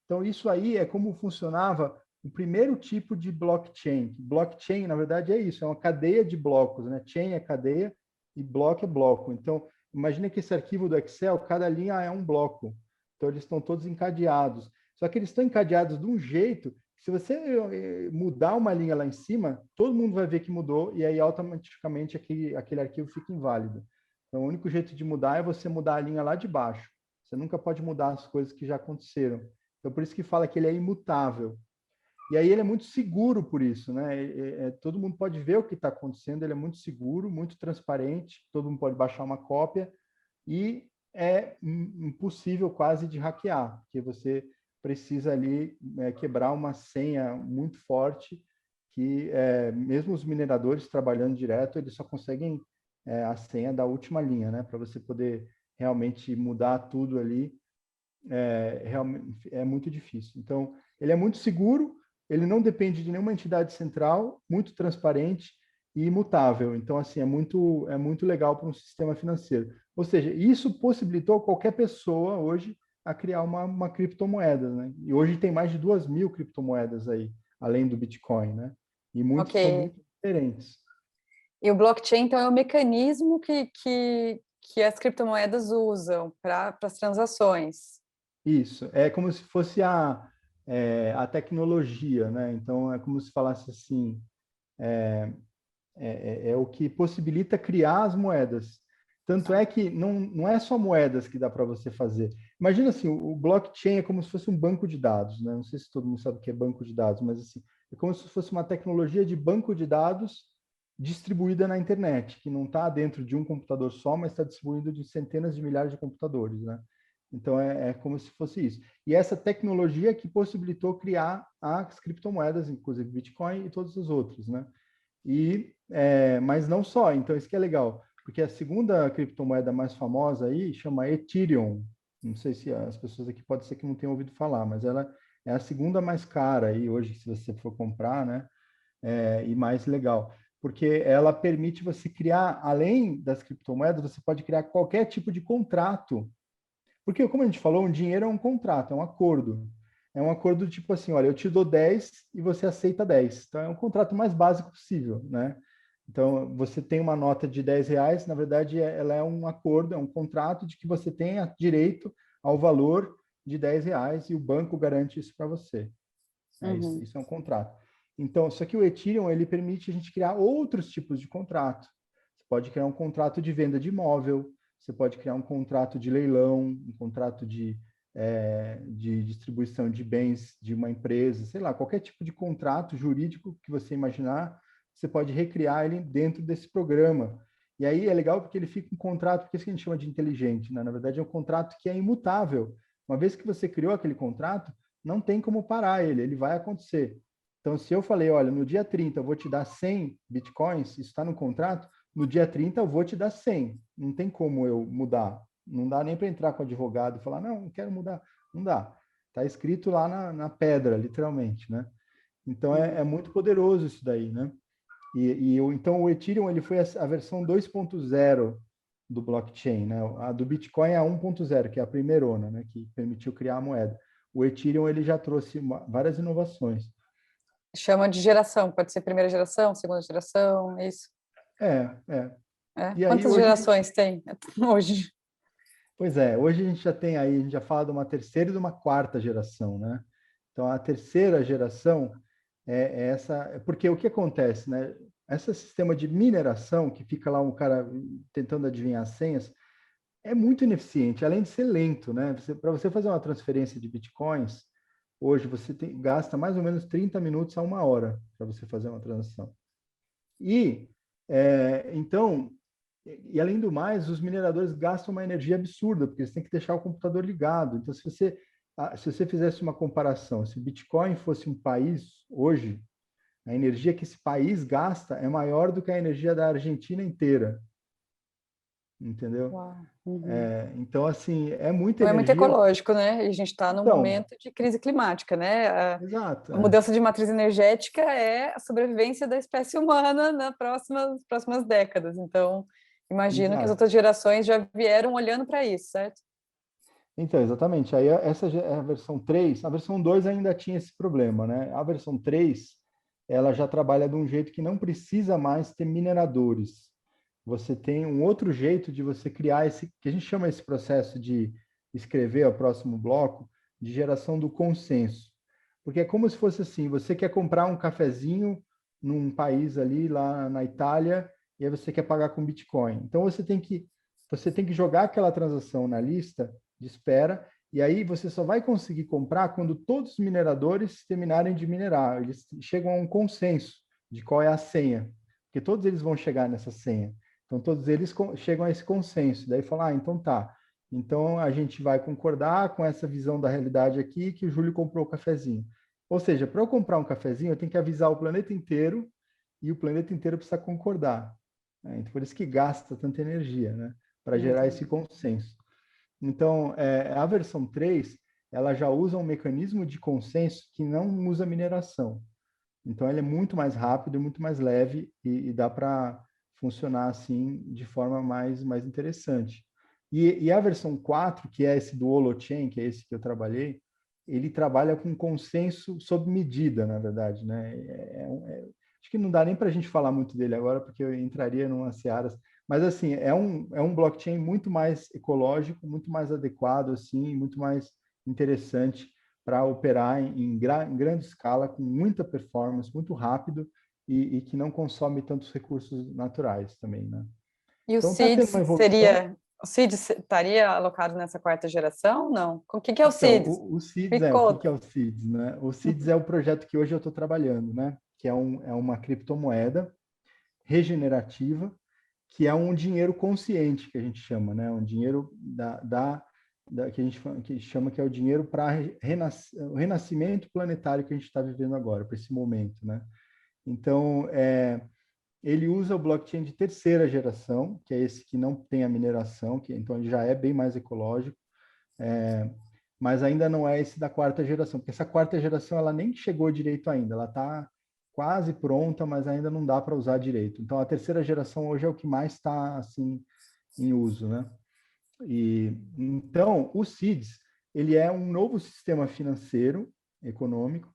Então isso aí é como funcionava o primeiro tipo de blockchain. Blockchain, na verdade, é isso, é uma cadeia de blocos, né? Chain é cadeia e bloco é bloco. Então, imagina que esse arquivo do Excel, cada linha é um bloco. Então, eles estão todos encadeados. Só que eles estão encadeados de um jeito que, se você mudar uma linha lá em cima, todo mundo vai ver que mudou e aí automaticamente aquele arquivo fica inválido. Então, o único jeito de mudar é você mudar a linha lá de baixo. Você nunca pode mudar as coisas que já aconteceram. Então, por isso que fala que ele é imutável. E aí ele é muito seguro por isso, né? Todo mundo pode ver o que está acontecendo, ele é muito seguro, muito transparente, todo mundo pode baixar uma cópia e é impossível quase de hackear, porque você precisa ali quebrar uma senha muito forte que mesmo os mineradores trabalhando direto, eles só conseguem a senha da última linha, né? Para você poder realmente mudar tudo ali realmente é muito difícil. Então, ele é muito seguro, ele não depende de nenhuma entidade central, muito transparente e imutável. Então, assim, é muito legal para um sistema financeiro. Ou seja, isso possibilitou qualquer pessoa hoje a criar uma criptomoeda, né? E hoje tem mais de 2.000 criptomoedas aí, além do Bitcoin, né? E Ok. muitos são muito diferentes. E o blockchain, então, é o mecanismo que as criptomoedas usam para as transações. Isso, é como se fosse a tecnologia, né? Então, é como se falasse assim, é o que possibilita criar as moedas. Tanto é que não é só moedas que dá para você fazer. Imagina assim, o blockchain é como se fosse um banco de dados, né? Não sei se todo mundo sabe o que é banco de dados, mas assim, é como se fosse uma tecnologia de banco de dados distribuída na internet, que não está dentro de um computador só, mas está distribuído de centenas de milhares de computadores, né? Então é como se fosse isso. E essa tecnologia que possibilitou criar as criptomoedas, inclusive Bitcoin e todas as outras, né? Mas não só, então isso que é legal, porque a segunda criptomoeda mais famosa aí chama Ethereum. Não sei se as pessoas aqui pode ser que não tenham ouvido falar, mas ela é a segunda mais cara aí hoje, se você for comprar, né? E mais legal, porque ela permite você criar, além das criptomoedas, você pode criar qualquer tipo de contrato. Porque, como a gente falou, um dinheiro é um contrato, é um acordo. É um acordo tipo assim, olha, eu te dou 10 e você aceita 10. Então, é um contrato mais básico possível, né? Então, você tem uma nota de R$ 10, na verdade, ela é um acordo, é um contrato de que você tenha direito ao valor de R$ 10 e o banco garante isso para você. Uhum. Isso é um contrato. Então, só que o Ethereum, ele permite a gente criar outros tipos de contrato. Você pode criar um contrato de venda de imóvel, você pode criar um contrato de leilão, um contrato de distribuição de bens de uma empresa, sei lá, qualquer tipo de contrato jurídico que você imaginar, você pode recriar ele dentro desse programa. E aí é legal porque ele fica um contrato, porque é isso que a gente chama de inteligente, né? Na verdade, é um contrato que é imutável. Uma vez que você criou aquele contrato, não tem como parar ele vai acontecer. Então, se eu falei, olha, no dia 30 eu vou te dar 100 bitcoins, isso está no contrato, no dia 30 eu vou te dar 100. Não tem como eu mudar. Não dá nem para entrar com o advogado e falar, não quero mudar. Não dá. Está escrito lá na pedra, literalmente, né? Então, é muito poderoso isso daí, né? Então, o Ethereum ele foi a versão 2.0 do blockchain, né? A do Bitcoin é a 1.0, que é a primeirona, né? Que permitiu criar a moeda. o Ethereum ele já trouxe várias inovações. Chama de geração, pode ser primeira geração, segunda geração, é isso? É, é. É? E aí Quantas hoje a gente, gerações tem hoje? pois é, hoje a gente já tem aí, a gente já fala de uma terceira e de uma quarta geração, né? Então a terceira geração é essa, porque o que acontece, né? Esse sistema de mineração que fica lá um cara tentando adivinhar as senhas é muito ineficiente, além de ser lento, né? Para você fazer uma transferência de bitcoins, hoje você gasta mais ou menos 30 minutos a uma hora para você fazer uma transação. E então, e além do mais, os mineradores gastam uma energia absurda, porque eles têm que deixar o computador ligado. Então, se você fizesse uma comparação, se o Bitcoin fosse um país hoje, a energia que esse país gasta é maior do que a energia da Argentina inteira, entendeu? Uau. Uhum. Então, assim, é muita Não é muito energia. ecológico, né? E a gente está num Então, momento de crise climática, né? exato. A mudança de matriz energética é a sobrevivência da espécie humana nas próximas décadas. Então, imagino que as Exato. outras gerações já vieram olhando para isso, certo? Então, exatamente. Aí essa é a versão 3. A versão 2 ainda tinha esse problema, né? A versão 3, ela já trabalha de um jeito que não precisa mais ter mineradores. Você tem um outro jeito de você criar esse, que a gente chama esse processo de escrever o próximo bloco, de geração do consenso. Porque é como se fosse assim, você quer comprar um cafezinho num país ali, lá na Itália, e aí você quer pagar com Bitcoin. Então você tem que jogar aquela transação na lista de espera, e aí você só vai conseguir comprar quando todos os mineradores terminarem de minerar. Eles chegam a um consenso de qual é a senha, porque todos eles vão chegar nessa senha. Então, todos eles chegam a esse consenso. Daí falar, então tá. Então, a gente vai concordar com essa visão da realidade aqui, que o Júlio comprou o cafezinho. Ou seja, para eu comprar um cafezinho, eu tenho que avisar o planeta inteiro, e o planeta inteiro precisa concordar. Né? Então, por isso que gasta tanta energia, né? Para gerar esse Entendi. consenso. Então, a versão 3, ela já usa um mecanismo de consenso que não usa mineração. Então, ele é muito mais rápido, muito mais leve e dá para funcionar assim de forma mais interessante. E a versão 4, que é esse do Holochain, que é esse que eu trabalhei, ele trabalha com consenso sob medida, na verdade, né? Acho que não dá nem para a gente falar muito dele agora, porque eu entraria numa searas, mas assim, é um blockchain muito mais ecológico, muito mais adequado, assim, muito mais interessante para operar em grande escala, com muita performance, muito rápido e que não consome tantos recursos naturais também, né? E o Então está tendo CIDS uma evolução. seria. O CIDS estaria alocado nessa quarta geração? Não. O que que é o Então, CIDS? o CIDS Me o que conta. que é o CIDS, né? O CIDS é o projeto que hoje eu estou trabalhando, né? Que é uma criptomoeda regenerativa, que é um dinheiro consciente, que a gente chama, né? Um dinheiro que a gente que chama que é o dinheiro para o renascimento planetário que a gente está vivendo agora, para esse momento, né? Então, ele usa o blockchain de terceira geração, que é esse que não tem a mineração, que então ele já é bem mais ecológico, mas ainda não é esse da quarta geração, porque essa quarta geração ela nem chegou direito ainda, ela está quase pronta, mas ainda não dá para usar direito. Então, a terceira geração hoje é o que mais está assim em uso, né? E então o CIDS ele é um novo sistema financeiro econômico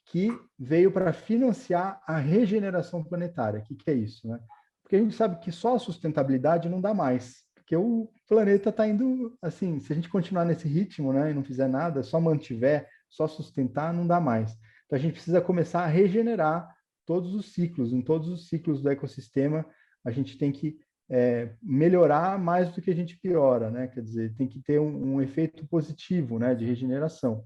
que veio para financiar a regeneração planetária. O que é isso, né? Porque a gente sabe que só a sustentabilidade não dá mais, porque o planeta está indo assim, se a gente continuar nesse ritmo, né, e não fizer nada, só mantiver, só sustentar, não dá mais. Então a gente precisa começar a regenerar todos os ciclos, em todos os ciclos do ecossistema, a gente tem que melhorar mais do que a gente piora, né? Quer dizer, tem que ter um efeito positivo, né, de regeneração,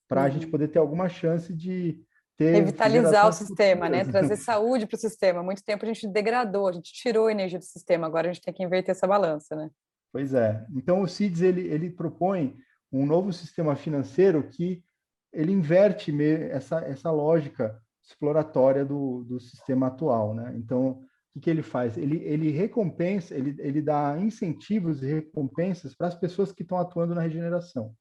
para a gente Uhum. poder ter alguma chance de ter Revitalizar o gerações sistema, né? futuras. Trazer saúde para o sistema. Muito tempo a gente degradou, a gente tirou a energia do sistema, agora a gente tem que inverter essa balança, né? Pois é. Então, o CIDS ele propõe um novo sistema financeiro que ele inverte essa lógica exploratória do sistema atual, né? Então, o que ele faz? Ele recompensa, ele dá incentivos e recompensas para as pessoas que estão atuando na regeneração.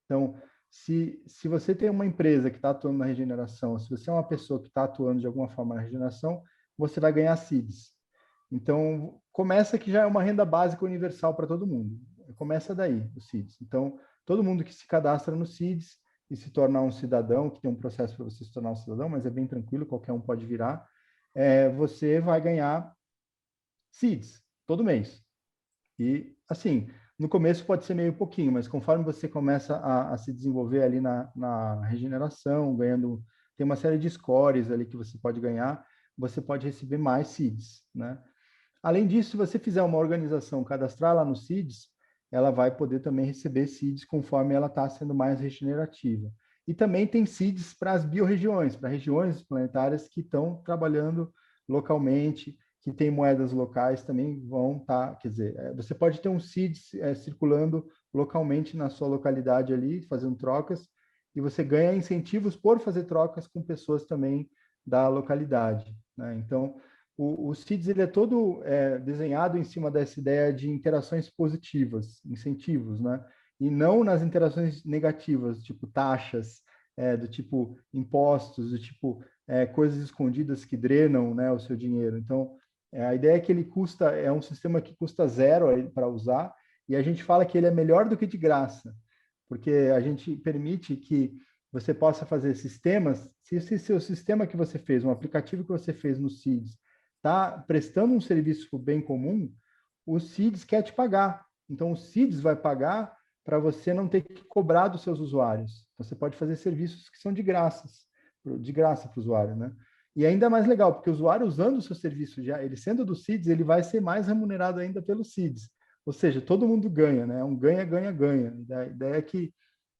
Então, se você tem uma empresa que está atuando na regeneração, se você é uma pessoa que está atuando de alguma forma na regeneração, você vai ganhar CIDs. Então, começa que já é uma renda básica universal para todo mundo. Começa daí, o CIDs. Então, todo mundo que se cadastra no CIDs, e se tornar um cidadão, que tem um processo para você se tornar um cidadão, mas é bem tranquilo, qualquer um pode virar, você vai ganhar seeds todo mês. E, assim, no começo pode ser meio pouquinho, mas conforme você começa a se desenvolver ali na regeneração, ganhando, tem uma série de scores ali que você pode ganhar, você pode receber mais seeds, né? Além disso, se você fizer uma organização, cadastrar lá no seeds, ela vai poder também receber seeds conforme ela está sendo mais regenerativa. E também tem seeds para as biorregiões, para regiões planetárias que estão trabalhando localmente, que tem moedas locais também vão estar, quer dizer, você pode ter um seed circulando localmente na sua localidade ali, fazendo trocas, e você ganha incentivos por fazer trocas com pessoas também da localidade, né? Então, o CIDS ele é todo desenhado em cima dessa ideia de interações positivas, incentivos, né? E não nas interações negativas, tipo taxas, do tipo impostos, do tipo coisas escondidas que drenam, né, o seu dinheiro. Então, a ideia é que ele é um sistema que custa zero para usar, e a gente fala que ele é melhor do que de graça, porque a gente permite que você possa fazer sistemas, se esse seu sistema que você fez, um aplicativo que você fez no CIDS, está prestando um serviço para o bem comum, o CIDS quer te pagar. Então, o CIDS vai pagar para você não ter que cobrar dos seus usuários. Então, você pode fazer serviços que são de graça para o usuário, né? E ainda mais legal, porque o usuário usando o seu serviço, já ele sendo do CIDS, ele vai ser mais remunerado ainda pelo CIDS. Ou seja, todo mundo ganha, né? É um ganha, ganha, ganha. A ideia é que...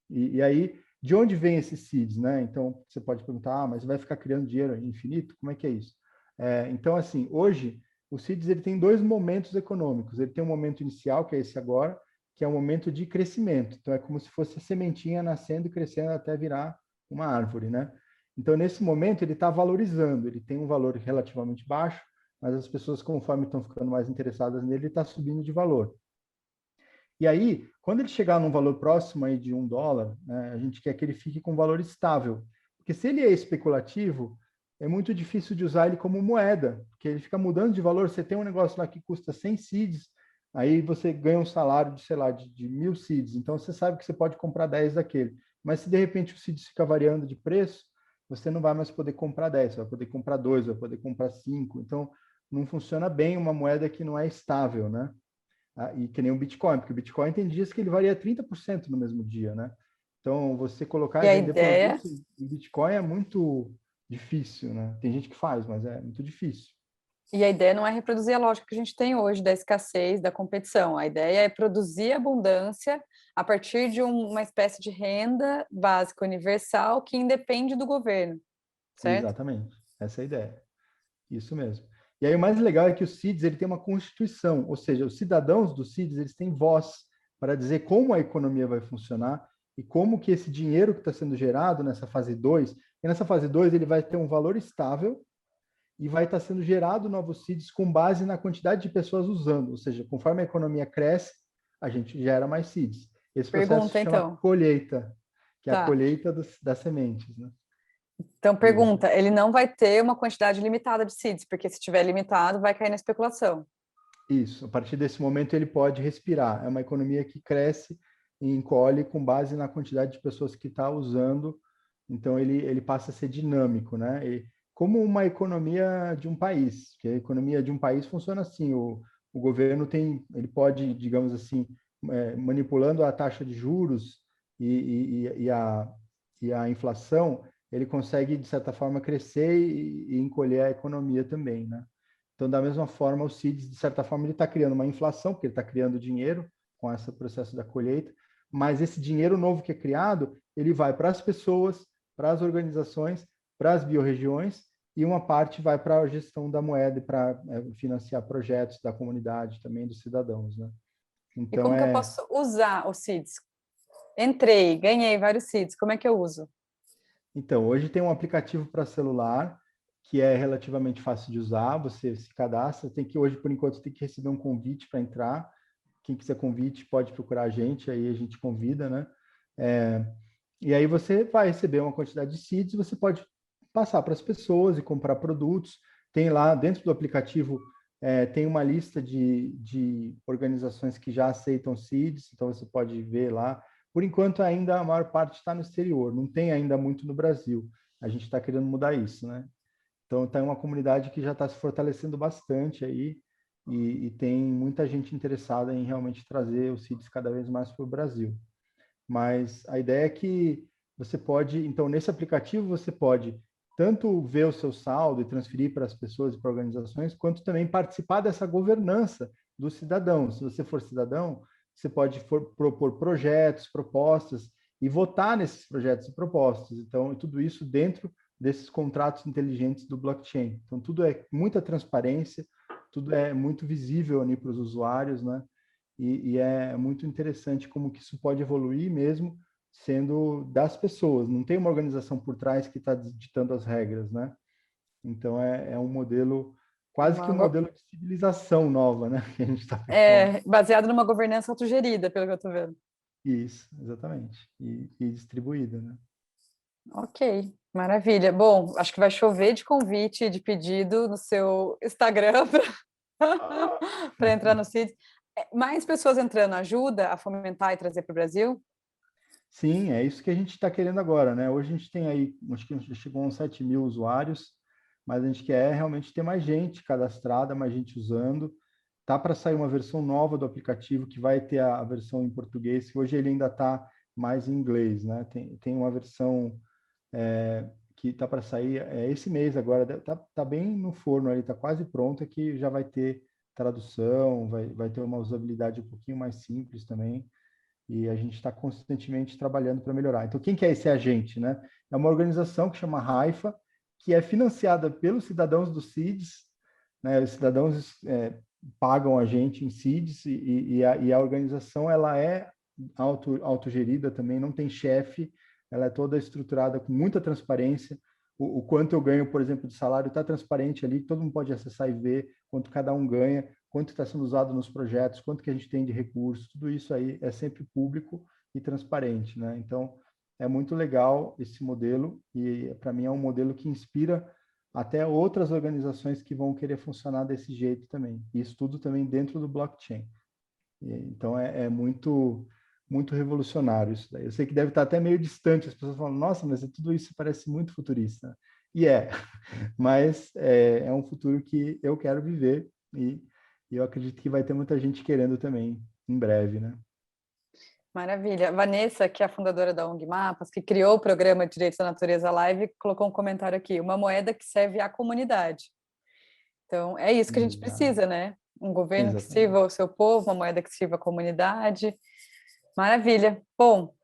E aí, de onde vem esses seeds, né? Então, você pode perguntar, mas vai ficar criando dinheiro infinito? Como é que é isso? Então, assim, hoje, o seeds ele tem dois momentos econômicos. Ele tem um momento inicial, que é esse agora, que é um momento de crescimento. Então, é como se fosse a sementinha nascendo e crescendo até virar uma árvore, né? Então, nesse momento, ele está valorizando. Ele tem um valor relativamente baixo, mas as pessoas, conforme estão ficando mais interessadas nele, ele está subindo de valor. E aí, quando ele chegar num valor próximo aí de $1, né, a gente quer que ele fique com um valor estável. Porque se ele é especulativo, é muito difícil de usar ele como moeda, porque ele fica mudando de valor. Você tem um negócio lá que custa 100 seeds, aí você ganha um salário de, sei lá, de 1.000 seeds. Então, você sabe que você pode comprar 10 daquele. Mas se de repente o seeds fica variando de preço, você não vai mais poder comprar 10, você vai poder comprar 2, vai poder comprar 5. Então, não funciona bem uma moeda que não é estável, né? E que nem o Bitcoin, porque o Bitcoin tem dias que ele varia 30% no mesmo dia, né? Então, você colocar E e a vender ideia, produto em Bitcoin é muito difícil, né? Tem gente que faz, mas é muito difícil. e a ideia não é reproduzir a lógica que a gente tem hoje da escassez, da competição. A ideia é produzir abundância a partir de uma espécie de renda básica universal que independe do governo, certo? Exatamente. Essa é a ideia. Isso mesmo. E aí o mais legal é que o CIDS ele tem uma constituição, ou seja, os cidadãos do CIDS eles têm voz para dizer como a economia vai funcionar e como que esse dinheiro que está sendo gerado nessa fase 2, e nessa fase 2 ele vai ter um valor estável e vai estar sendo gerado novos seeds com base na quantidade de pessoas usando, ou seja, conforme a economia cresce, a gente gera mais seeds. Esse processo Pergunta, se chama então. colheita, que é a Tá. colheita das sementes, né? Então, E pergunta, ele não vai ter uma quantidade limitada de seeds, porque se tiver limitado, vai cair na especulação. isso, a partir desse momento ele pode respirar. É uma economia que cresce e encolhe com base na quantidade de pessoas que está usando, então ele passa a ser dinâmico, né? E como uma economia de um país, que a economia de um país funciona assim, o governo ele pode, digamos assim, manipulando a taxa de juros e a inflação, ele consegue, de certa forma, crescer e encolher a economia também, né? Então, da mesma forma, o CIDS, de certa forma, ele está criando uma inflação, porque ele está criando dinheiro com esse processo da colheita, mas esse dinheiro novo que é criado, ele vai para as pessoas, para as organizações, para as biorregiões, e uma parte vai para a gestão da moeda e para financiar projetos da comunidade também, dos cidadãos, né? E Então, como que eu posso usar os seeds? Entrei, ganhei vários seeds, como é que eu uso? hoje tem um aplicativo para celular que é relativamente fácil de usar, você se cadastra, hoje, por enquanto, tem que receber um convite para entrar. Quem quiser convite pode procurar a gente, aí a gente convida, né? É, e aí você vai receber uma quantidade de seeds, você pode passar para as pessoas e comprar produtos. Tem lá dentro do aplicativo, tem uma lista de organizações que já aceitam seeds, então você pode ver lá. por enquanto ainda a maior parte está no exterior, não tem ainda muito no Brasil. A gente está querendo mudar isso, né? Então tem uma comunidade que já está se fortalecendo bastante aí e tem muita gente interessada em realmente trazer os CIDs cada vez mais para o Brasil. Mas a ideia é que você pode, então, nesse aplicativo, você pode tanto ver o seu saldo e transferir para as pessoas e para organizações, quanto também participar dessa governança do cidadão. Se você for cidadão, você pode propor projetos, propostas e votar nesses projetos e propostas. Então, tudo isso dentro desses contratos inteligentes do blockchain. Então, tudo é muita transparência, tudo é muito visível ali para os usuários, né? E é muito interessante como que isso pode evoluir mesmo sendo das pessoas. Não tem uma organização por trás que está ditando as regras, né? Então é um modelo, quase que um modelo de civilização nova, né? Que a gente está propondo. Baseado numa governança autogerida, pelo que eu estou vendo. Isso, exatamente. E distribuída, né? Ok, maravilha. Bom, acho que vai chover de convite, de pedido no seu Instagram para entrar no CID. Mais pessoas entrando ajuda a fomentar e trazer para o Brasil? Sim, é isso que a gente está querendo agora, né? Hoje a gente tem aí, acho que já chegou a uns 7 mil usuários, mas a gente quer realmente ter mais gente cadastrada, mais gente usando. Tá para sair uma versão nova do aplicativo que vai ter a versão em português, que hoje ele ainda está mais em inglês, né? Tem uma versão que tá para sair esse mês agora, tá bem no forno aí, tá quase pronta, que já vai ter tradução, vai ter uma usabilidade um pouquinho mais simples também e a gente está constantemente trabalhando para melhorar. Então, quem que é esse agente, né? É uma organização que chama Raifa, que é financiada pelos cidadãos do CIDS, né? Os cidadãos pagam a gente em CIDS e a organização ela é autogerida também, não tem chefe, ela é toda estruturada com muita transparência. O quanto eu ganho, por exemplo, de salário está transparente ali, todo mundo pode acessar e ver quanto cada um ganha, quanto está sendo usado nos projetos, quanto que a gente tem de recursos, tudo isso aí é sempre público e transparente, né? Então, é muito legal esse modelo e para mim é um modelo que inspira até outras organizações que vão querer funcionar desse jeito também. Isso tudo também dentro do blockchain. Então, é muito revolucionário isso daí. Eu sei que deve estar até meio distante, as pessoas falam, nossa, mas tudo isso parece muito futurista. E mas é um futuro que eu quero viver e eu acredito que vai ter muita gente querendo também, em breve, né? Maravilha. Vanessa, que é a fundadora da ONG Mapas, que criou o programa Direitos da Natureza Live, colocou um comentário aqui: uma moeda que serve à comunidade. Então, é isso que a gente Exato. precisa, né? Um governo que sirva Exatamente. o seu povo, uma moeda que sirva a comunidade. Maravilha. Bom,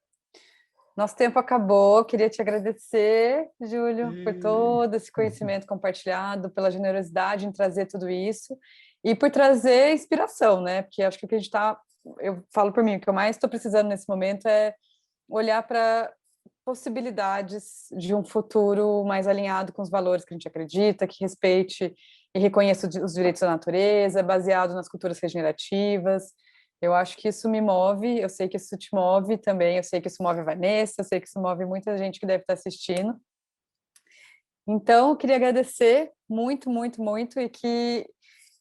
nosso tempo acabou. Queria te agradecer, Júlio, por E- todo esse conhecimento compartilhado, pela generosidade em trazer tudo isso e por trazer inspiração, né? Porque acho que o que a gente está, eu falo por mim, o que eu mais estou precisando nesse momento é olhar para possibilidades de um futuro mais alinhado com os valores que a gente acredita, que respeite e reconheça os direitos da natureza, baseado nas culturas regenerativas. Eu acho que isso me move, eu sei que isso te move também, eu sei que isso move a Vanessa, eu sei que isso move muita gente que deve estar assistindo. Então, eu queria agradecer muito, muito, muito e que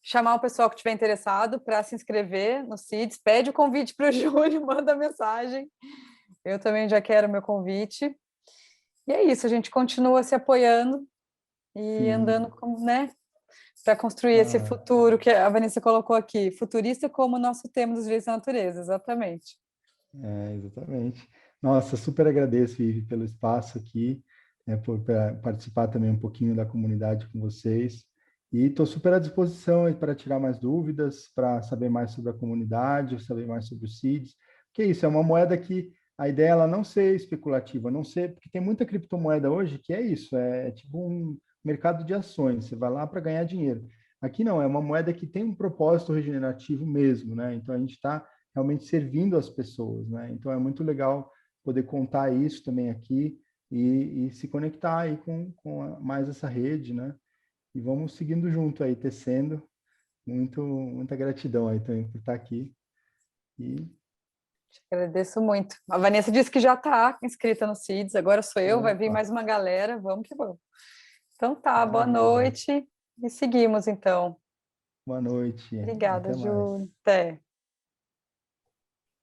chamar o pessoal que estiver interessado para se inscrever no CIDS, pede o convite para o Júlio, manda mensagem. Eu também já quero meu convite. E é isso, a gente continua se apoiando e andando Sim. com, né, para construir esse Ah, futuro que a Vanessa colocou aqui, futurista como o nosso tema dos direitos da natureza, exatamente. exatamente. Nossa, super agradeço, Ivi, pelo espaço aqui, por participar também um pouquinho da comunidade com vocês. E estou super à disposição aí para tirar mais dúvidas, para saber mais sobre a comunidade, saber mais sobre o CIDS. Que é isso, é uma moeda que a ideia é ela não ser especulativa, não ser, porque tem muita criptomoeda hoje que é isso, é tipo um mercado de ações, você vai lá para ganhar dinheiro. Aqui não, é uma moeda que tem um propósito regenerativo mesmo, né? Então a gente está realmente servindo as pessoas, né? Então é muito legal poder contar isso também aqui e se conectar aí com mais essa rede, né? E vamos seguindo junto aí, tecendo. Muita gratidão aí também por estar aqui. E, Agradeço muito. A Vanessa disse que já está inscrita no CIDS, agora sou eu, vai vir opa, mais uma galera, vamos que vamos. Então tá, boa maravilha. noite e seguimos então. Boa noite. Obrigada, Até Ju. mais. Até.